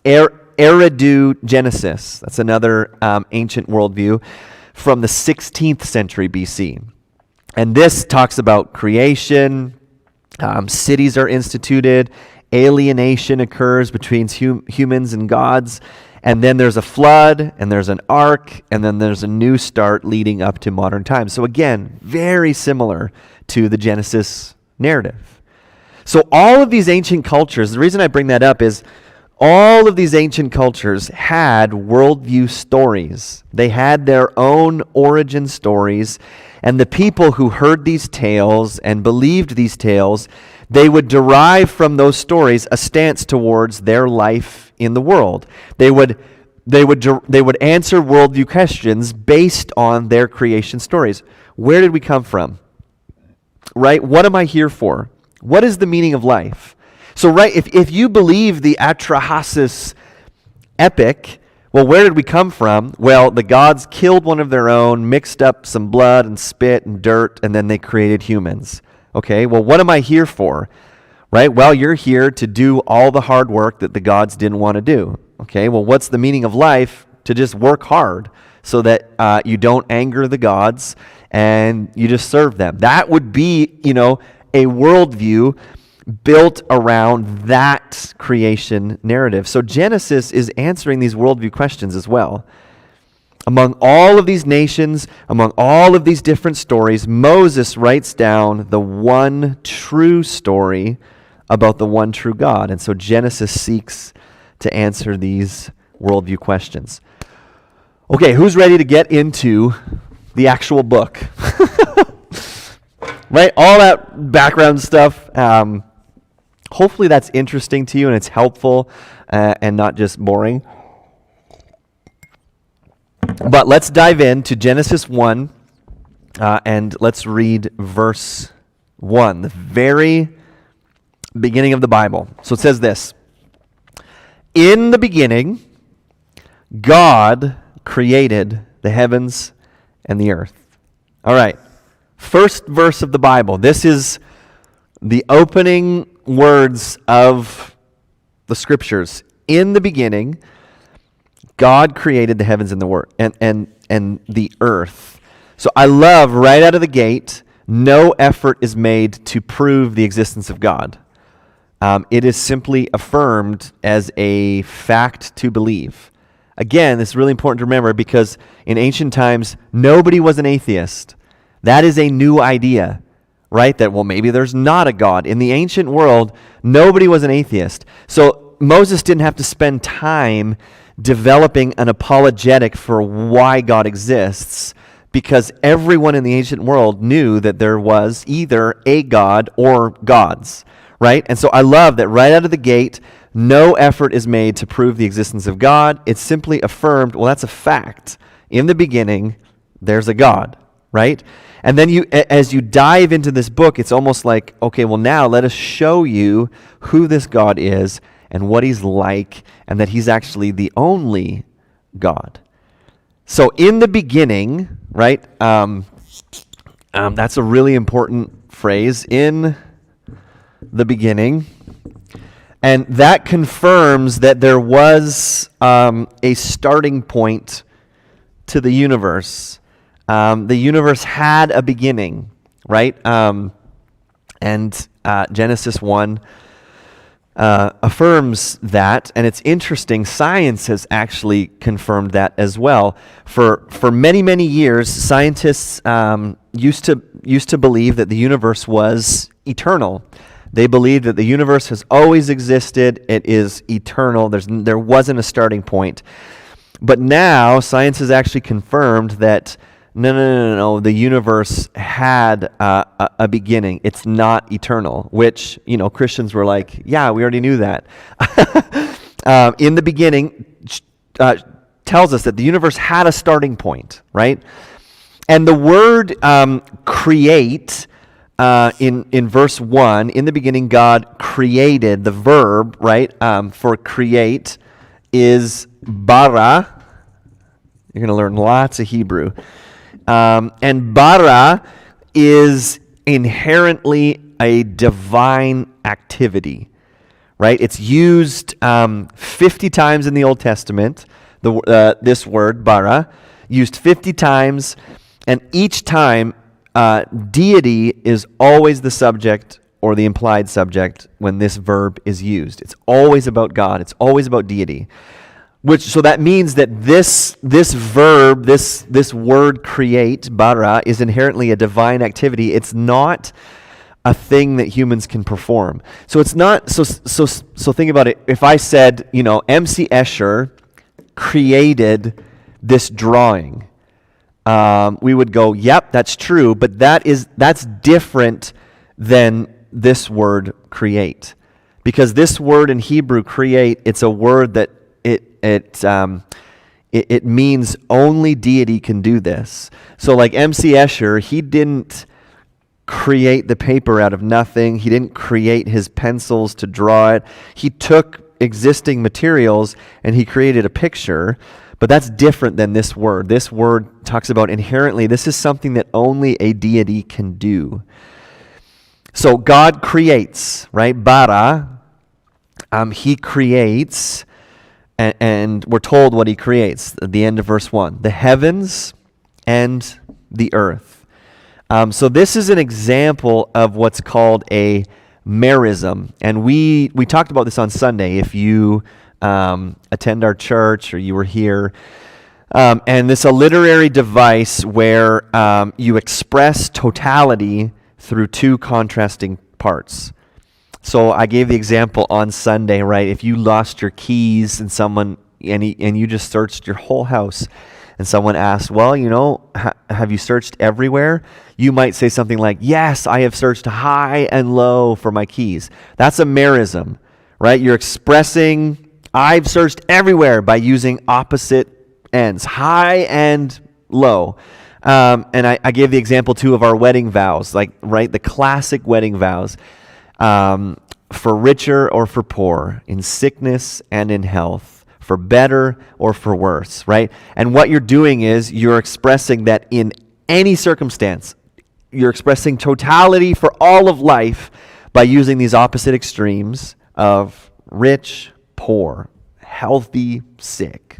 Eridu Genesis. That's another ancient worldview from the 16th century BC. And this talks about creation, cities are instituted, alienation occurs between humans and gods, and then there's a flood, and there's an ark, and then there's a new start leading up to modern times. So again, very similar to the Genesis narrative. So all of these ancient cultures, the reason I bring that up is all of these ancient cultures had worldview stories. They had their own origin stories, and the people who heard these tales and believed these tales, they would derive from those stories a stance towards their life in the world. They would answer worldview questions based on their creation stories. Where did we come from? Right? What am I here for? What is the meaning of life? So, right, if you believe the Atrahasis epic, well, where did we come from? Well, the gods killed one of their own, mixed up some blood and spit and dirt, and then they created humans. Okay, well, what am I here for? Right, well, you're here to do all the hard work that the gods didn't want to do. Okay, well, what's the meaning of life? To just work hard so that you don't anger the gods and you just serve them. That would be, a worldview built around that creation narrative. So Genesis is answering these worldview questions as well. Among all of these nations, among all of these different stories, Moses writes down the one true story about the one true God. And so Genesis seeks to answer these worldview questions. Okay, who's ready to get into the actual book? Right? All that background stuff, Hopefully that's interesting to you and it's helpful and not just boring. But let's dive into Genesis 1 and let's read verse 1, the very beginning of the Bible. So it says this: In the beginning, God created the heavens and the earth. All right, first verse of the Bible. This is the opening words of the scriptures. In the beginning, God created the heavens and and the earth. So I love right out of the gate, no effort is made to prove the existence of God. It is simply affirmed as a fact to believe. Again, this is really important to remember because in ancient times, nobody was an atheist. That is a new idea, right? That, well, maybe there's not a God. In the ancient world, nobody was an atheist. So Moses didn't have to spend time developing an apologetic for why God exists because everyone in the ancient world knew that there was either a God or gods, right? And so I love that right out of the gate, no effort is made to prove the existence of God. It's simply affirmed, well, that's a fact. In the beginning, there's a God, right? And then as you dive into this book, it's almost like, okay, well, now let us show you who this God is and what he's like, and that he's actually the only God. So in the beginning, right, that's a really important phrase, in the beginning. And that confirms that there was a starting point to the universe. The universe had a beginning, right? And Genesis 1 affirms that, and it's interesting. Science has actually confirmed that as well. For many, many years, scientists used to believe that the universe was eternal. They believed that the universe has always existed. It is eternal. There wasn't a starting point. But now science has actually confirmed that no. The universe had a beginning. It's not eternal, which, Christians were like, yeah, we already knew that. In the beginning tells us that the universe had a starting point, right? And the word create in verse 1, in the beginning God created, the verb, right, for create is bara. You're going to learn lots of Hebrew. And bara is inherently a divine activity, right? It's used 50 times in the Old Testament, this word, bara, used 50 times, and each time deity is always the subject or the implied subject when this verb is used. It's always about God. It's always about deity. So that means that this verb, this word create, bara, is inherently a divine activity. It's not a thing that humans can perform. So it's not, so think about it. If I said, MC Escher created this drawing, we would go, yep, that's true, but that's different than this word create. Because this word in Hebrew, create, it's a word that it means only deity can do this. So like MC Escher, he didn't create the paper out of nothing. He didn't create his pencils to draw it. He took existing materials and he created a picture. But that's different than this word. This word talks about inherently, this is something that only a deity can do. So God creates, right? Bara, he creates, and we're told what he creates at the end of verse 1. The heavens and the earth. So this is an example of what's called a merism. And we talked about this on Sunday. If you attend our church or you were here, and this is a literary device where you express totality through two contrasting parts. So I gave the example on Sunday, right? If you lost your keys and you just searched your whole house and someone asks, well, have you searched everywhere? You might say something like, yes, I have searched high and low for my keys. That's a merism, right? You're expressing, I've searched everywhere by using opposite ends, high and low. And I gave the example too of our wedding vows, right? The classic wedding vows, for richer or for poor, in sickness and in health, for better or for worse, right? And what you're doing is you're expressing that in any circumstance, you're expressing totality for all of life by using these opposite extremes of rich, poor, healthy, sick,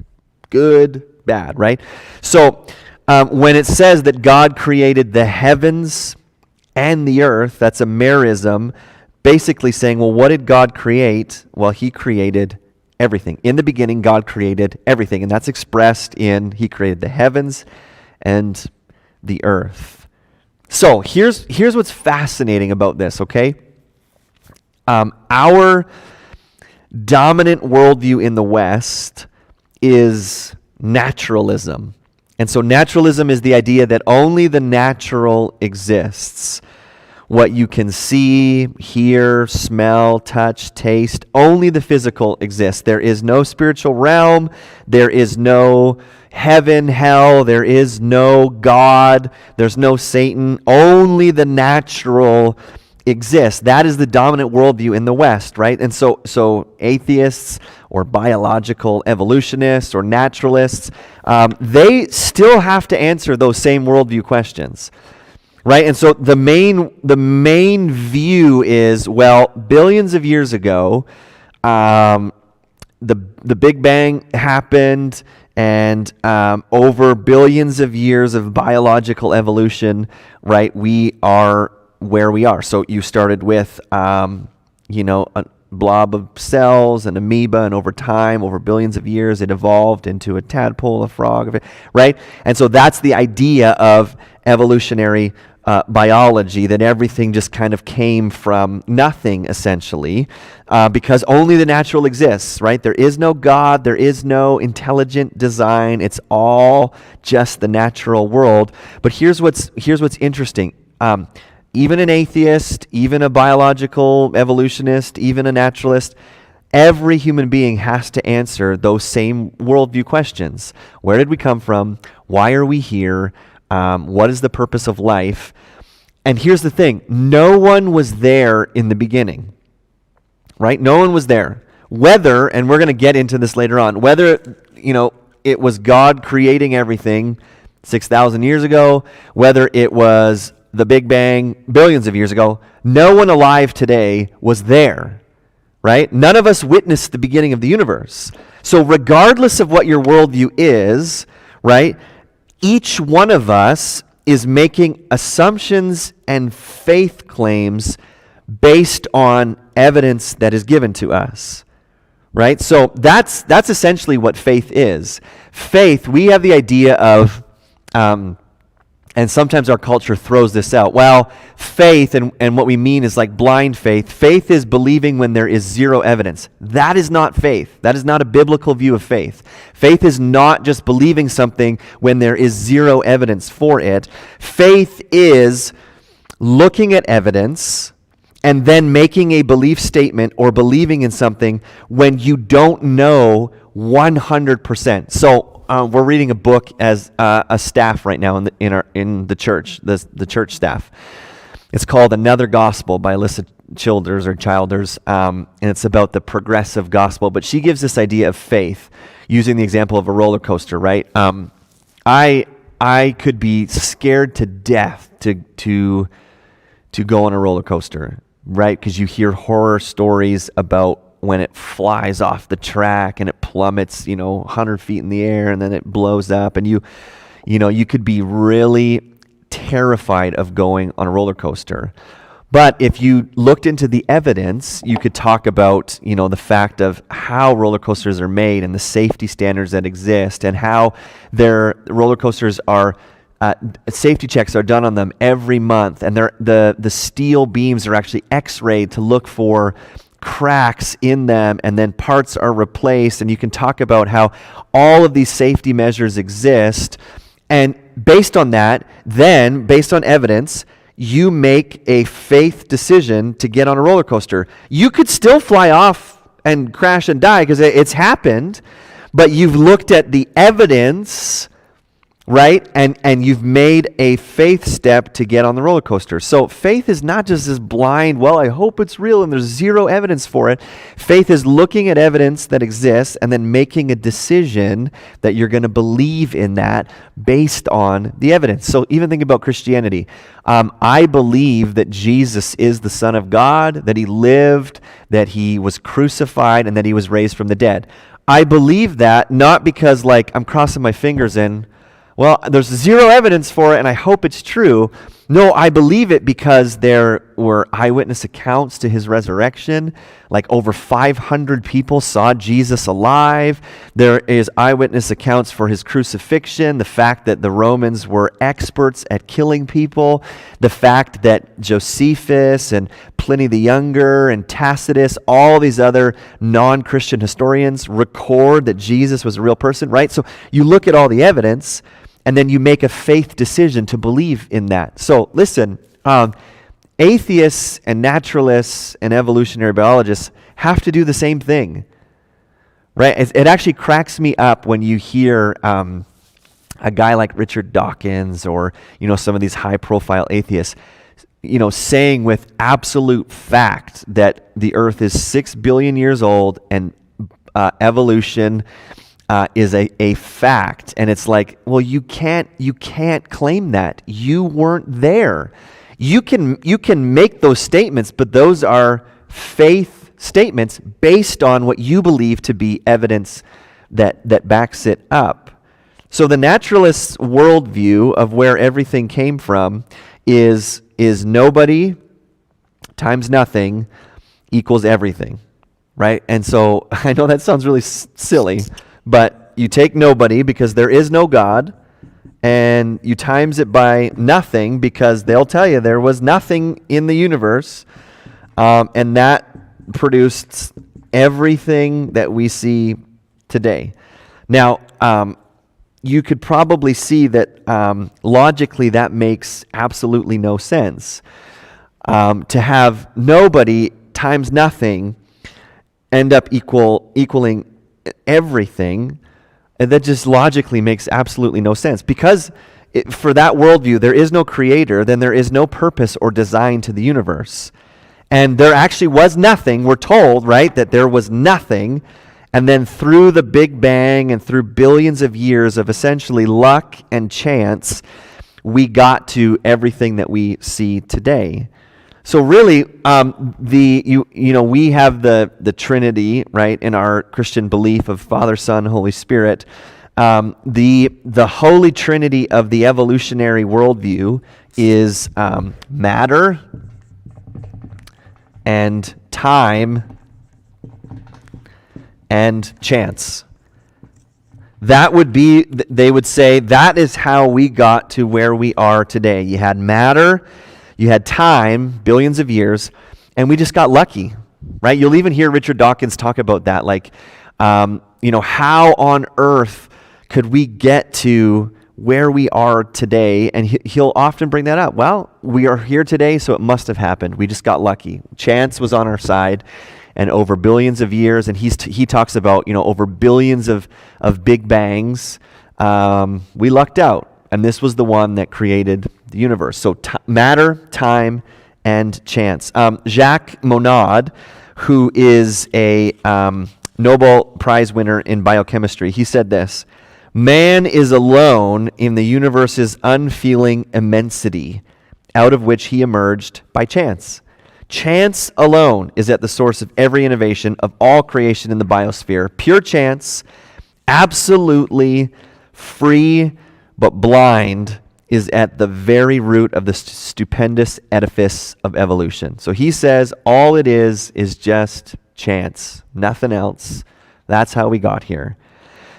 good, bad, right? So when it says that God created the heavens and the earth, that's a merism, basically saying, well, what did God create? Well, he created everything. In the beginning, God created everything, and that's expressed in he created the heavens and the earth. So here's what's fascinating about this, okay? Our dominant worldview in the West is naturalism. And so naturalism is the idea that only the natural exists. What you can see, hear, smell, touch, taste, only the physical exists. There is no spiritual realm. There is no heaven, hell. There is no God. There's no Satan. Only the natural exists. That is the dominant worldview in the West, right? And so atheists or biological evolutionists or naturalists, they still have to answer those same worldview questions. Right? And so the main view is, well, billions of years ago, the Big Bang happened, and over billions of years of biological evolution, right, we are where we are. So you started with, a blob of cells, an amoeba, and over time, over billions of years, it evolved into a tadpole, a frog, right? And so that's the idea of evolutionary biology, that everything just kind of came from nothing, essentially, because only the natural exists, right? There is no God, there is no intelligent design, it's all just the natural world. But here's what's interesting. Even an atheist, even a biological evolutionist, even a naturalist, every human being has to answer those same worldview questions. Where did we come from? Why are we here? What is the purpose of life? And here's the thing. No one was there in the beginning, right? No one was there. Whether, and we're going to get into this later on, whether, it was God creating everything 6,000 years ago, whether it was the Big Bang billions of years ago, no one alive today was there, right? None of us witnessed the beginning of the universe. So regardless of what your worldview is, right, each one of us is making assumptions and faith claims based on evidence that is given to us, right? So that's essentially what faith is. Faith, we have the idea of, and sometimes our culture throws this out. Well, faith, and what we mean is like blind faith. Faith is believing when there is zero evidence. That is not faith. That is not a biblical view of faith. Faith is not just believing something when there is zero evidence for it. Faith is looking at evidence and then making a belief statement or believing in something when you don't know 100%. So, we're reading a book as a staff right now in the church, the church staff. It's called Another Gospel by Alyssa Childers, and it's about the progressive gospel. But she gives this idea of faith using the example of a roller coaster, right? I could be scared to death to go on a roller coaster, right? Because you hear horror stories about when it flies off the track and it plummets, 100 feet in the air, and then it blows up, and you could be really terrified of going on a roller coaster. But if you looked into the evidence, you could talk about, the fact of how roller coasters are made and the safety standards that exist, and how their roller coasters are safety checks are done on them every month, and the steel beams are actually X-rayed to look for cracks in them and then parts are replaced, and you can talk about how all of these safety measures exist, and based on that, then based on evidence, you make a faith decision to get on a roller coaster. You could still fly off and crash and die because it's happened, but you've looked at the evidence, right? And you've made a faith step to get on the roller coaster. So faith is not just this blind, well, I hope it's real and there's zero evidence for it. Faith is looking at evidence that exists and then making a decision that you're going to believe in that based on the evidence. So even think about Christianity. I believe that Jesus is the Son of God, that he lived, that he was crucified, and that he was raised from the dead. I believe that not because I'm crossing my fingers and, well, there's zero evidence for it and I hope it's true. No, I believe it because there were eyewitness accounts to his resurrection. Over 500 people saw Jesus alive. There is eyewitness accounts for his crucifixion, the fact that the Romans were experts at killing people, the fact that Josephus and Pliny the Younger and Tacitus, all these other non-Christian historians record that Jesus was a real person, right? So you look at all the evidence, and then you make a faith decision to believe in that. So listen, atheists and naturalists and evolutionary biologists have to do the same thing, right? It actually cracks me up when you hear a guy like Richard Dawkins or some of these high-profile atheists, saying with absolute fact that the Earth is 6 billion years old and evolution is a fact, and it's well, you can't claim that. You weren't there. You can make those statements, but those are faith statements based on what you believe to be evidence that backs it up. So the naturalist's worldview of where everything came from is nobody times nothing equals everything, right? And so I know that sounds really silly, but you take nobody because there is no God, and you times it by nothing because they'll tell you there was nothing in the universe, and that produced everything that we see today. Now, you could probably see that logically that makes absolutely no sense. To have nobody times nothing end up equaling everything, and that just logically makes absolutely no sense. Because for that worldview, there is no creator, then there is no purpose or design to the universe. And there actually was nothing. We're told, right, that there was nothing. And then through the Big Bang and through billions of years of essentially luck and chance, we got to everything that we see today. So really, we have the Trinity, right, in our Christian belief of Father, Son, Holy Spirit. The Holy Trinity of the evolutionary worldview is matter and time and chance. That would be, they would say, that is how we got to where we are today. You had matter, you had time, billions of years, and we just got lucky, right? You'll even hear Richard Dawkins talk about that, how on earth could we get to where we are today? And he'll often bring that up. Well, we are here today, so it must have happened. We just got lucky. Chance was on our side, and over billions of years, and he talks about, over billions of Big Bangs, we lucked out. And this was the one that created the universe. So matter, time, and chance. Jacques Monod, who is a Nobel Prize winner in biochemistry, he said this: "Man is alone in the universe's unfeeling immensity, out of which he emerged by chance. Chance alone is at the source of every innovation of all creation in the biosphere. Pure chance, absolutely free but blind, is at the very root of the stupendous edifice of evolution." So he says all it is just chance, nothing else. That's how we got here.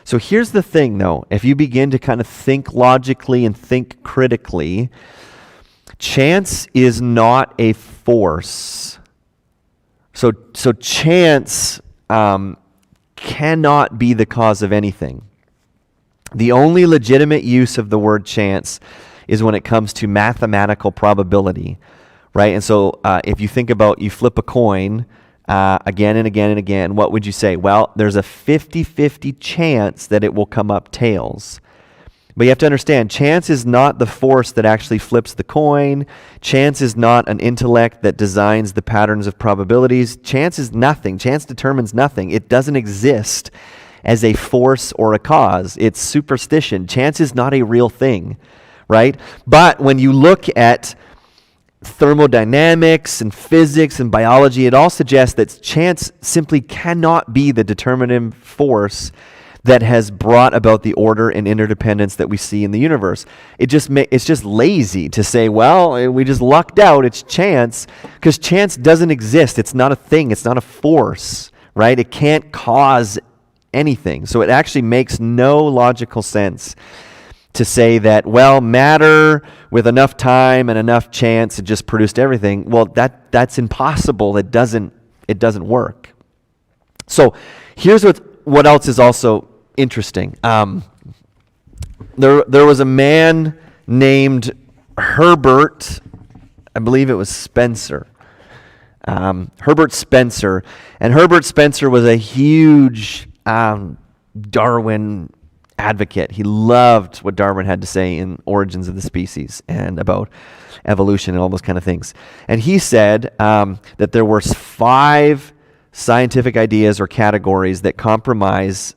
So here's the thing, though. If you begin to kind of think logically and think critically, chance is not a force, So chance cannot be the cause of anything. The only legitimate use of the word chance is when it comes to mathematical probability, right? And so if you think about, you flip a coin again and again and again, what would you say? Well, there's a 50-50 chance that it will come up tails. But you have to understand, chance is not the force that actually flips the coin. Chance is not an intellect that designs the patterns of probabilities. Chance is nothing. Chance determines nothing. It doesn't exist as a force or a cause. It's superstition. Chance is not a real thing, right? But when you look at thermodynamics and physics and biology, it all suggests that chance simply cannot be the determinative force that has brought about the order and interdependence that we see in the universe. It's just lazy to say, well, we just lucked out, it's chance, because chance doesn't exist. It's not a thing, it's not a force, right? It can't cause anything. So it actually makes no logical sense to say that, well, matter with enough time and enough chance it just produced everything. Well, that's impossible. It doesn't work. So here's what else is also interesting. There was a man named Herbert, I believe it was Spencer. Herbert Spencer. And Herbert Spencer was a huge Darwin advocate. He loved what Darwin had to say in Origins of the Species and about evolution and all those kind of things. And he said that there were 5 scientific ideas or categories that compromise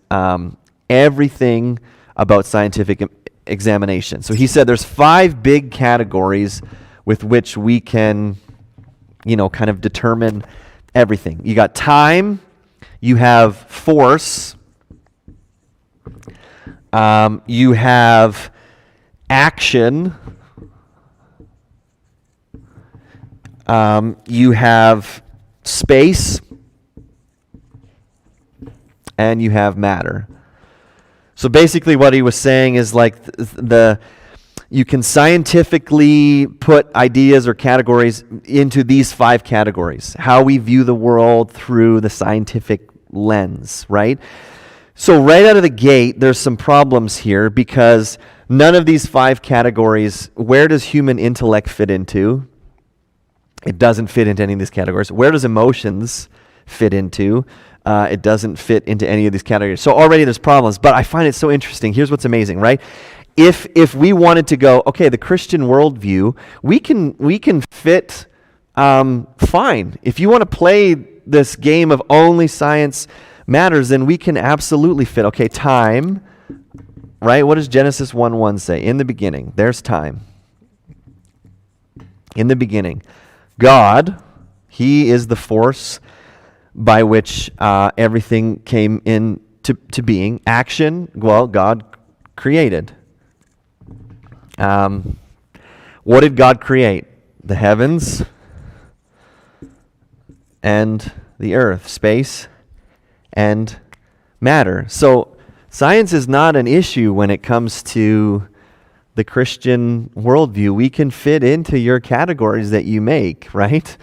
everything about scientific examination. So he said there's 5 big categories with which we can, kind of determine everything. You got time, you have force, you have action, you have space, and you have matter. So basically what he was saying is like you can scientifically put ideas or categories into these 5 categories. How we view the world through the scientific lens, right? So right out of the gate, there's some problems here because none of these 5 categories, where does human intellect fit into? It doesn't fit into any of these categories. Where does emotions fit into? It doesn't fit into any of these categories. So already there's problems, but I find it so interesting. Here's what's amazing, right? If we wanted to go, okay, the Christian worldview, we can fit fine. If you want to play this game of only science matters, then we can absolutely fit. Okay, time, right? What does Genesis 1:1 say? In the beginning, there's time. In the beginning, God, He is the force by which everything came into being. Action, well, God created. What did God create? The heavens and the earth, space and matter. So science is not an issue when it comes to the Christian worldview. We can fit into your categories that you make, right?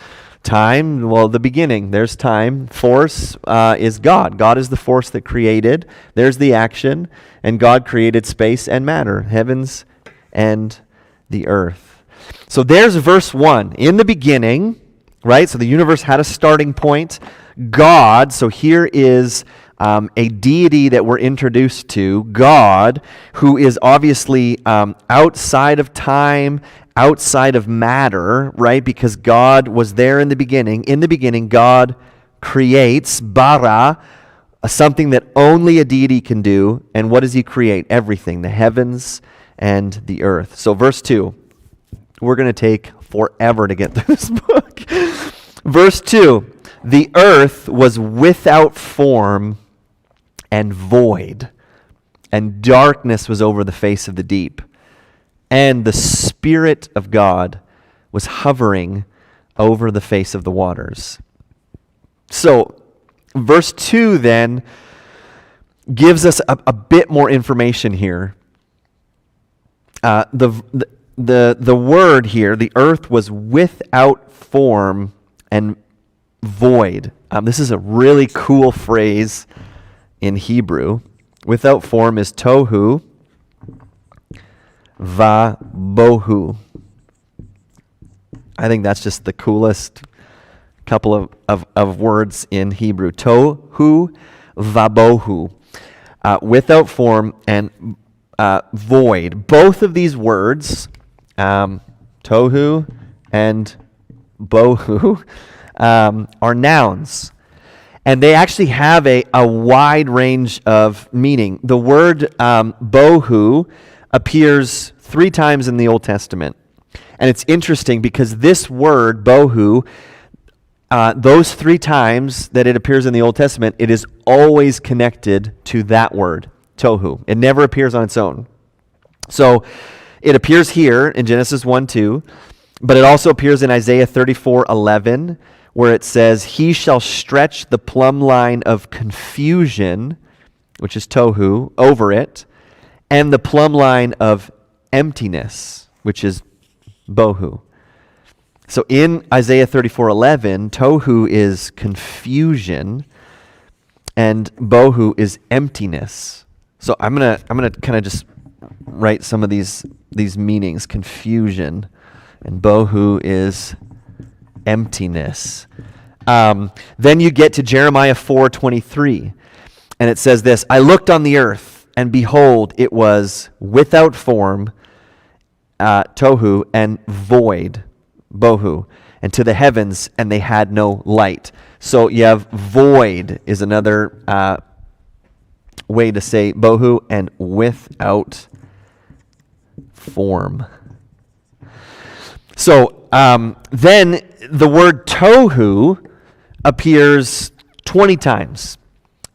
Time, well, the beginning, there's time. Force is God. God is the force that created. There's the action. And God created space and matter, heavens and the earth. So there's verse 1. In the beginning, right? So the universe had a starting point. God, so here is a deity that we're introduced to, God, who is obviously outside of time, outside of matter, right? Because God was there in the beginning. In the beginning, God creates, bara, something that only a deity can do. And what does He create? Everything, the heavens and the earth. So verse 2, we're going to take forever to get through this book. Verse 2, the earth was without form and void, and darkness was over the face of the deep. And the Spirit of God was hovering over the face of the waters. So, verse 2 then gives us a bit more information here. The word here, the earth was without form and void. This is a really cool phrase in Hebrew. Without form is tohu va bohu. I think that's just the coolest couple of words in Hebrew. Tohu va bohu. Without form and void. Both of these words, tohu and bohu, are nouns. And they actually have a wide range of meaning. The word bohu appears 3 times in the Old Testament. And it's interesting because this word, bohu, those 3 times that it appears in the Old Testament, it is always connected to that word, tohu. It never appears on its own. So it appears here in Genesis 1:2, but it also appears in Isaiah 34:11, where it says, "He shall stretch the plumb line of confusion," which is tohu, over it, and the plumb line of emptiness, which is bohu. So in Isaiah 34:11, tohu is confusion and bohu is emptiness. So I'm gonna kind of just write some of these meanings. Confusion and bohu is emptiness. Then you get to Jeremiah 4:23, and it says this: "I looked on the earth, and behold, it was without form, tohu, and void, bohu, and to the heavens, and they had no light." So you have void is another way to say bohu, and without form. So then the word tohu appears 20 times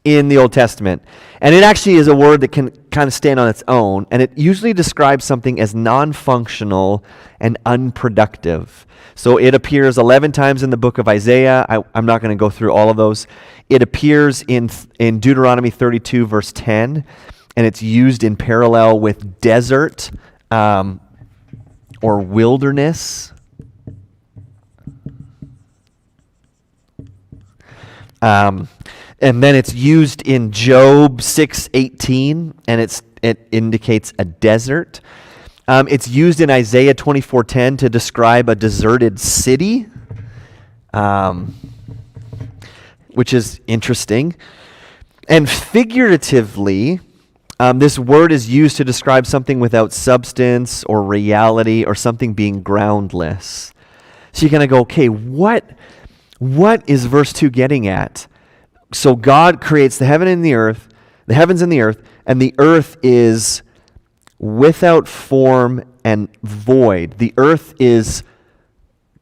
in the Old Testament. And it actually is a word that can kind of stand on its own. And it usually describes something as non-functional and unproductive. So it appears 11 times in the book of Isaiah. I'm not going to go through all of those. It appears in Deuteronomy 32, verse 10. And it's used in parallel with desert or wilderness. And then it's used in Job 6:18, and it indicates a desert. It's used in Isaiah 24:10 to describe a deserted city, which is interesting. And figuratively, this word is used to describe something without substance or reality or something being groundless. So you're going to go, okay, what is verse 2 getting at? So God creates the heavens and the earth, and the earth is without form and void. The earth is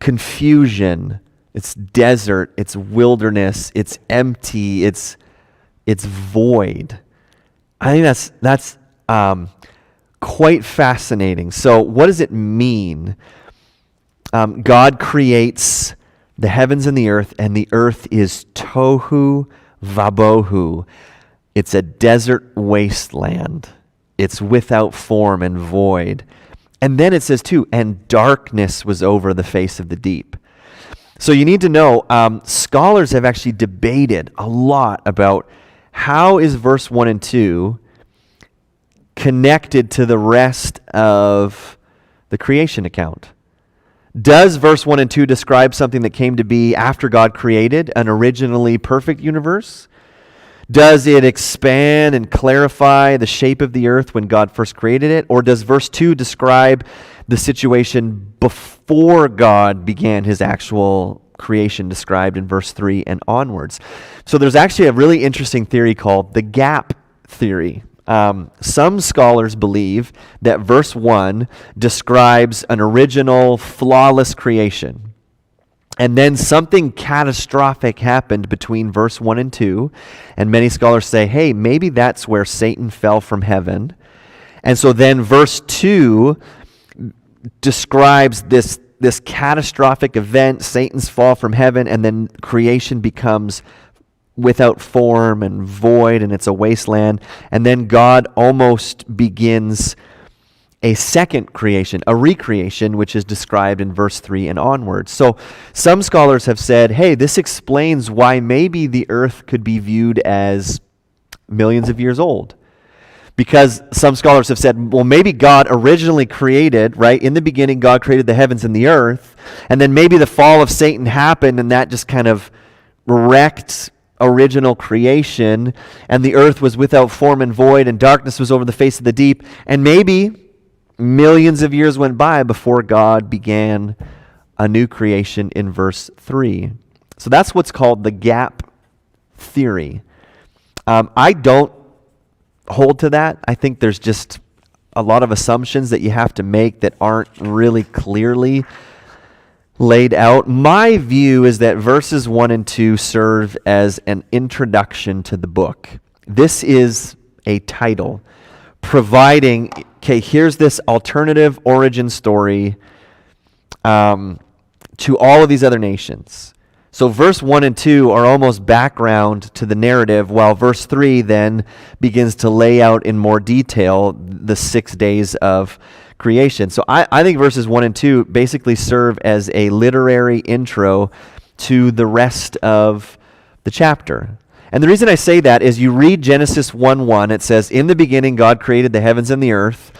confusion. It's desert. It's wilderness. It's empty. It's void. I think that's quite fascinating. So what does it mean? God creates the heavens and the earth is tohu vabohu. It's a desert wasteland. It's without form and void. And then it says too, and darkness was over the face of the deep. So you need to know, scholars have actually debated a lot about how is verse 1 and 2 connected to the rest of the creation account. Does verse 1 and 2 describe something that came to be after God created an originally perfect universe? Does it expand and clarify the shape of the earth when God first created it? Or does verse 2 describe the situation before God began his actual creation described in verse 3 and onwards? So there's actually a really interesting theory called the gap theory. Some scholars believe that verse 1 describes an original, flawless creation. And then something catastrophic happened between verse 1 and 2. And many scholars say, hey, maybe that's where Satan fell from heaven. And so then verse 2 describes this catastrophic event, Satan's fall from heaven, and then creation becomes without form and void, and it's a wasteland. And then God almost begins a second creation, a recreation, which is described in verse 3 and onwards. So some scholars have said, hey, this explains why maybe the earth could be viewed as millions of years old. Because some scholars have said, well, maybe God originally created, right? In the beginning, God created the heavens and the earth. And then maybe the fall of Satan happened and that just kind of wrecked original creation. And the earth was without form and void and darkness was over the face of the deep. And maybe millions of years went by before God began a new creation in verse 3. So that's what's called the gap theory. I don't hold to that. I think there's just a lot of assumptions that you have to make that aren't really clearly laid out. My view is that verses 1 and 2 serve as an introduction to the book. This is a title providing, okay, here's this alternative origin story to all of these other nations. So verse 1 and 2 are almost background to the narrative, while verse 3 then begins to lay out in more detail the 6 days of creation. So I think verses 1 and 2 basically serve as a literary intro to the rest of the chapter. And the reason I say that is you read Genesis 1:1, it says, in the beginning God created the heavens and the earth.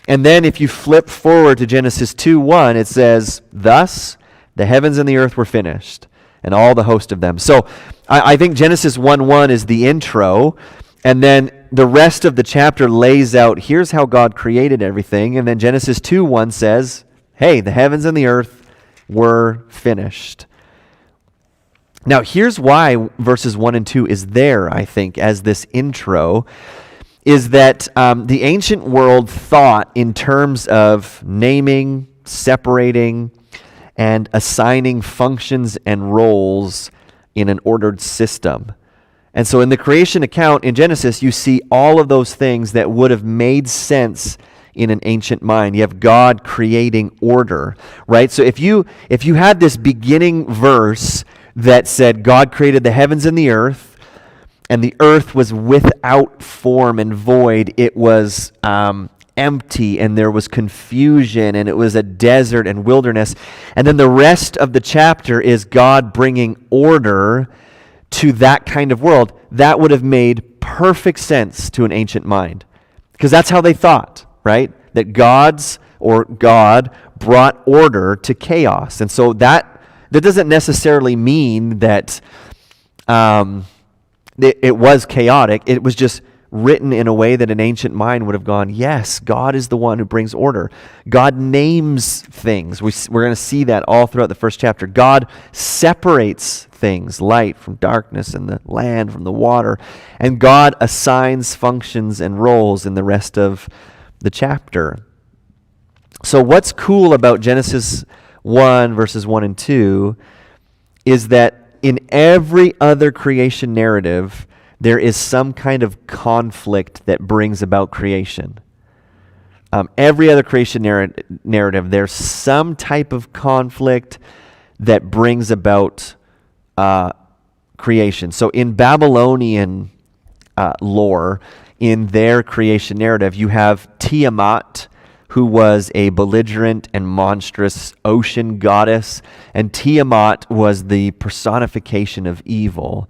And then if you flip forward to Genesis 2:1, it says, thus the heavens and the earth were finished, and all the host of them. So I think Genesis 1:1 is the intro, and then the rest of the chapter lays out, here's how God created everything, and then Genesis 2:1 says, hey, the heavens and the earth were finished. Now here's why verses 1 and 2 is there, I think, as this intro, is that the ancient world thought in terms of naming, separating, and assigning functions and roles in an ordered system. And so in the creation account in Genesis, you see all of those things that would have made sense in an ancient mind. You have God creating order, right? So if you had this beginning verse that said God created the heavens and the earth was without form and void, it was empty, and there was confusion, and it was a desert and wilderness. And then the rest of the chapter is God bringing order to that kind of world. That would have made perfect sense to an ancient mind, because that's how they thought, right? That God brought order to chaos. And so that doesn't necessarily mean that it was chaotic. It was just written in a way that an ancient mind would have gone, yes, God is the one who brings order. God names things. We're going to see that all throughout the first chapter. God separates things, light from darkness and the land from the water. And God assigns functions and roles in the rest of the chapter. So what's cool about Genesis 1, verses 1 and 2, is that in every other creation narrative, there is some kind of conflict that brings about creation. Every other creation narrative, there's some type of conflict that brings about creation. So in Babylonian lore, in their creation narrative, you have Tiamat, who was a belligerent and monstrous ocean goddess, and Tiamat was the personification of evil.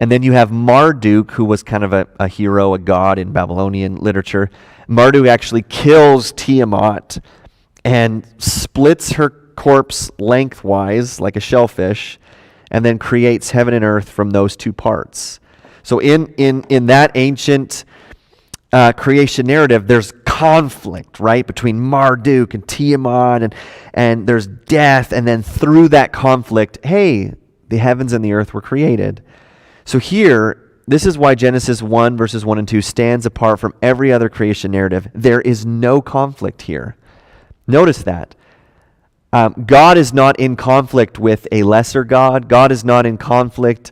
And then you have Marduk, who was kind of a hero, a god in Babylonian literature. Marduk actually kills Tiamat and splits her corpse lengthwise like a shellfish, and then creates heaven and earth from those two parts. So in that ancient creation narrative, there's conflict, right, between Marduk and Tiamat, and there's death, and then through that conflict, hey, the heavens and the earth were created. So here, this is why Genesis 1, verses 1 and 2 stands apart from every other creation narrative. There is no conflict here. Notice that. God is not in conflict with a lesser god. God is not in conflict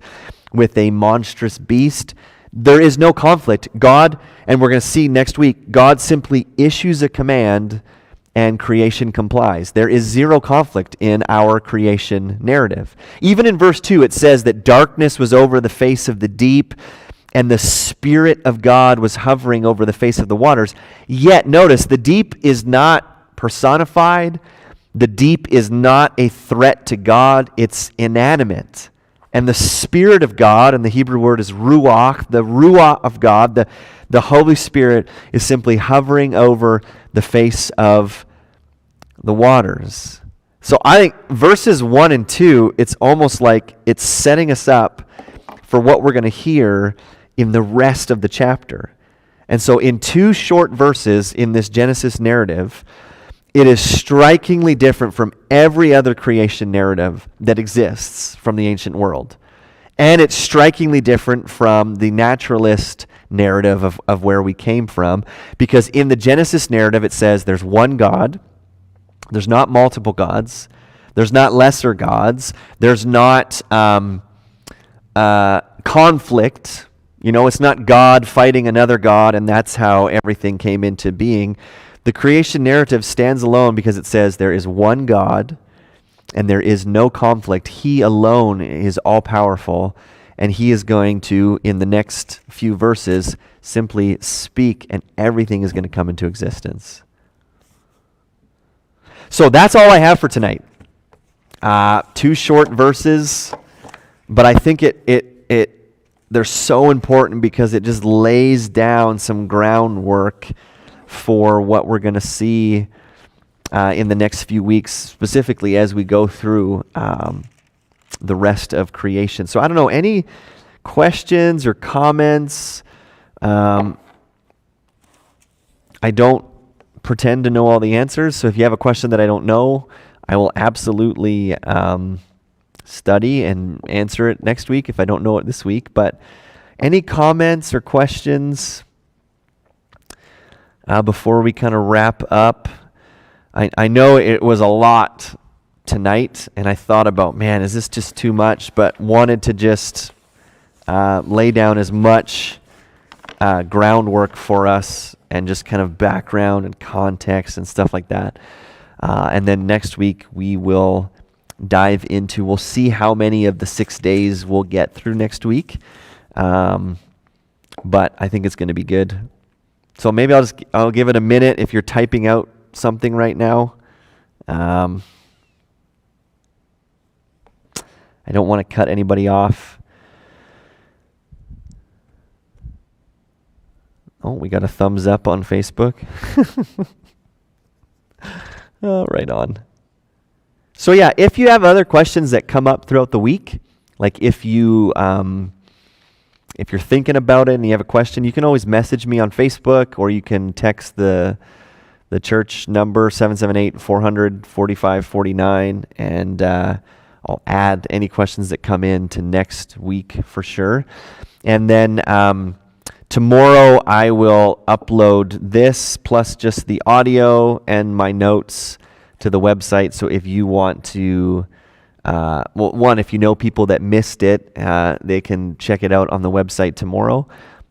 with a monstrous beast. There is no conflict. God, and we're going to see next week, God simply issues a command and creation complies. There is zero conflict in our creation narrative. Even in verse 2, it says that darkness was over the face of the deep, and the Spirit of God was hovering over the face of the waters. Yet, notice, the deep is not personified. The deep is not a threat to God. It's inanimate. And the Spirit of God, and the Hebrew word is ruach, the ruach of God, the Holy Spirit is simply hovering over the face of the waters. So I think verses 1 and 2, it's almost like it's setting us up for what we're going to hear in the rest of the chapter. And so in 2 short verses in this Genesis narrative, it is strikingly different from every other creation narrative that exists from the ancient world. And it's strikingly different from the naturalist narrative of where we came from, because in the Genesis narrative it says there's one God, there's not multiple gods, there's not lesser gods, there's not conflict. It's not God fighting another God, and that's how everything came into being. The creation narrative stands alone because it says there is one God and there is no conflict. He alone is all-powerful, and he is going to, in the next few verses, simply speak, and everything is going to come into existence. So that's all I have for tonight. 2 short verses, but I think they're so important because it just lays down some groundwork for what we're going to see in the next few weeks, specifically as we go through the rest of creation. So I don't know, any questions or comments? I don't pretend to know all the answers, so if you have a question that I don't know, I will absolutely study and answer it next week if I don't know it this week. But any comments or questions before we kind of wrap up? I know it was a lot tonight, and I thought about, man, is this just too much? But wanted to just lay down as much groundwork for us and just kind of background and context and stuff like that. And then next week we will dive into, we'll see how many of the 6 days we'll get through next week. But I think it's going to be good. So maybe I'll give it a minute if you're typing out something right now. I don't want to cut anybody off. Oh, we got a thumbs up on Facebook. Oh, right on. So yeah, if you have other questions that come up throughout the week, like if you're thinking about it and you have a question, you can always message me on Facebook, or you can text the church number 778-400-4549, and I'll add any questions that come in to next week for sure. And then tomorrow I will upload this plus just the audio and my notes to the website. So if you want to, if you know people that missed it, they can check it out on the website tomorrow.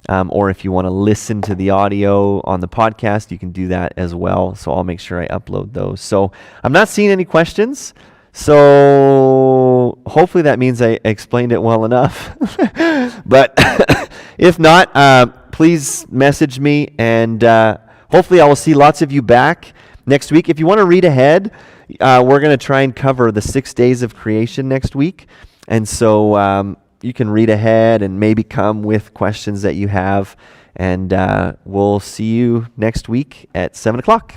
Or if you want to listen to the audio on the podcast, you can do that as well. So I'll make sure I upload those. So I'm not seeing any questions. So hopefully that means I explained it well enough. But if not, please message me, and hopefully I will see lots of you back next week. If you want to read ahead, we're going to try and cover the 6 days of creation next week. And so you can read ahead and maybe come with questions that you have. And we'll see you next week at 7 o'clock.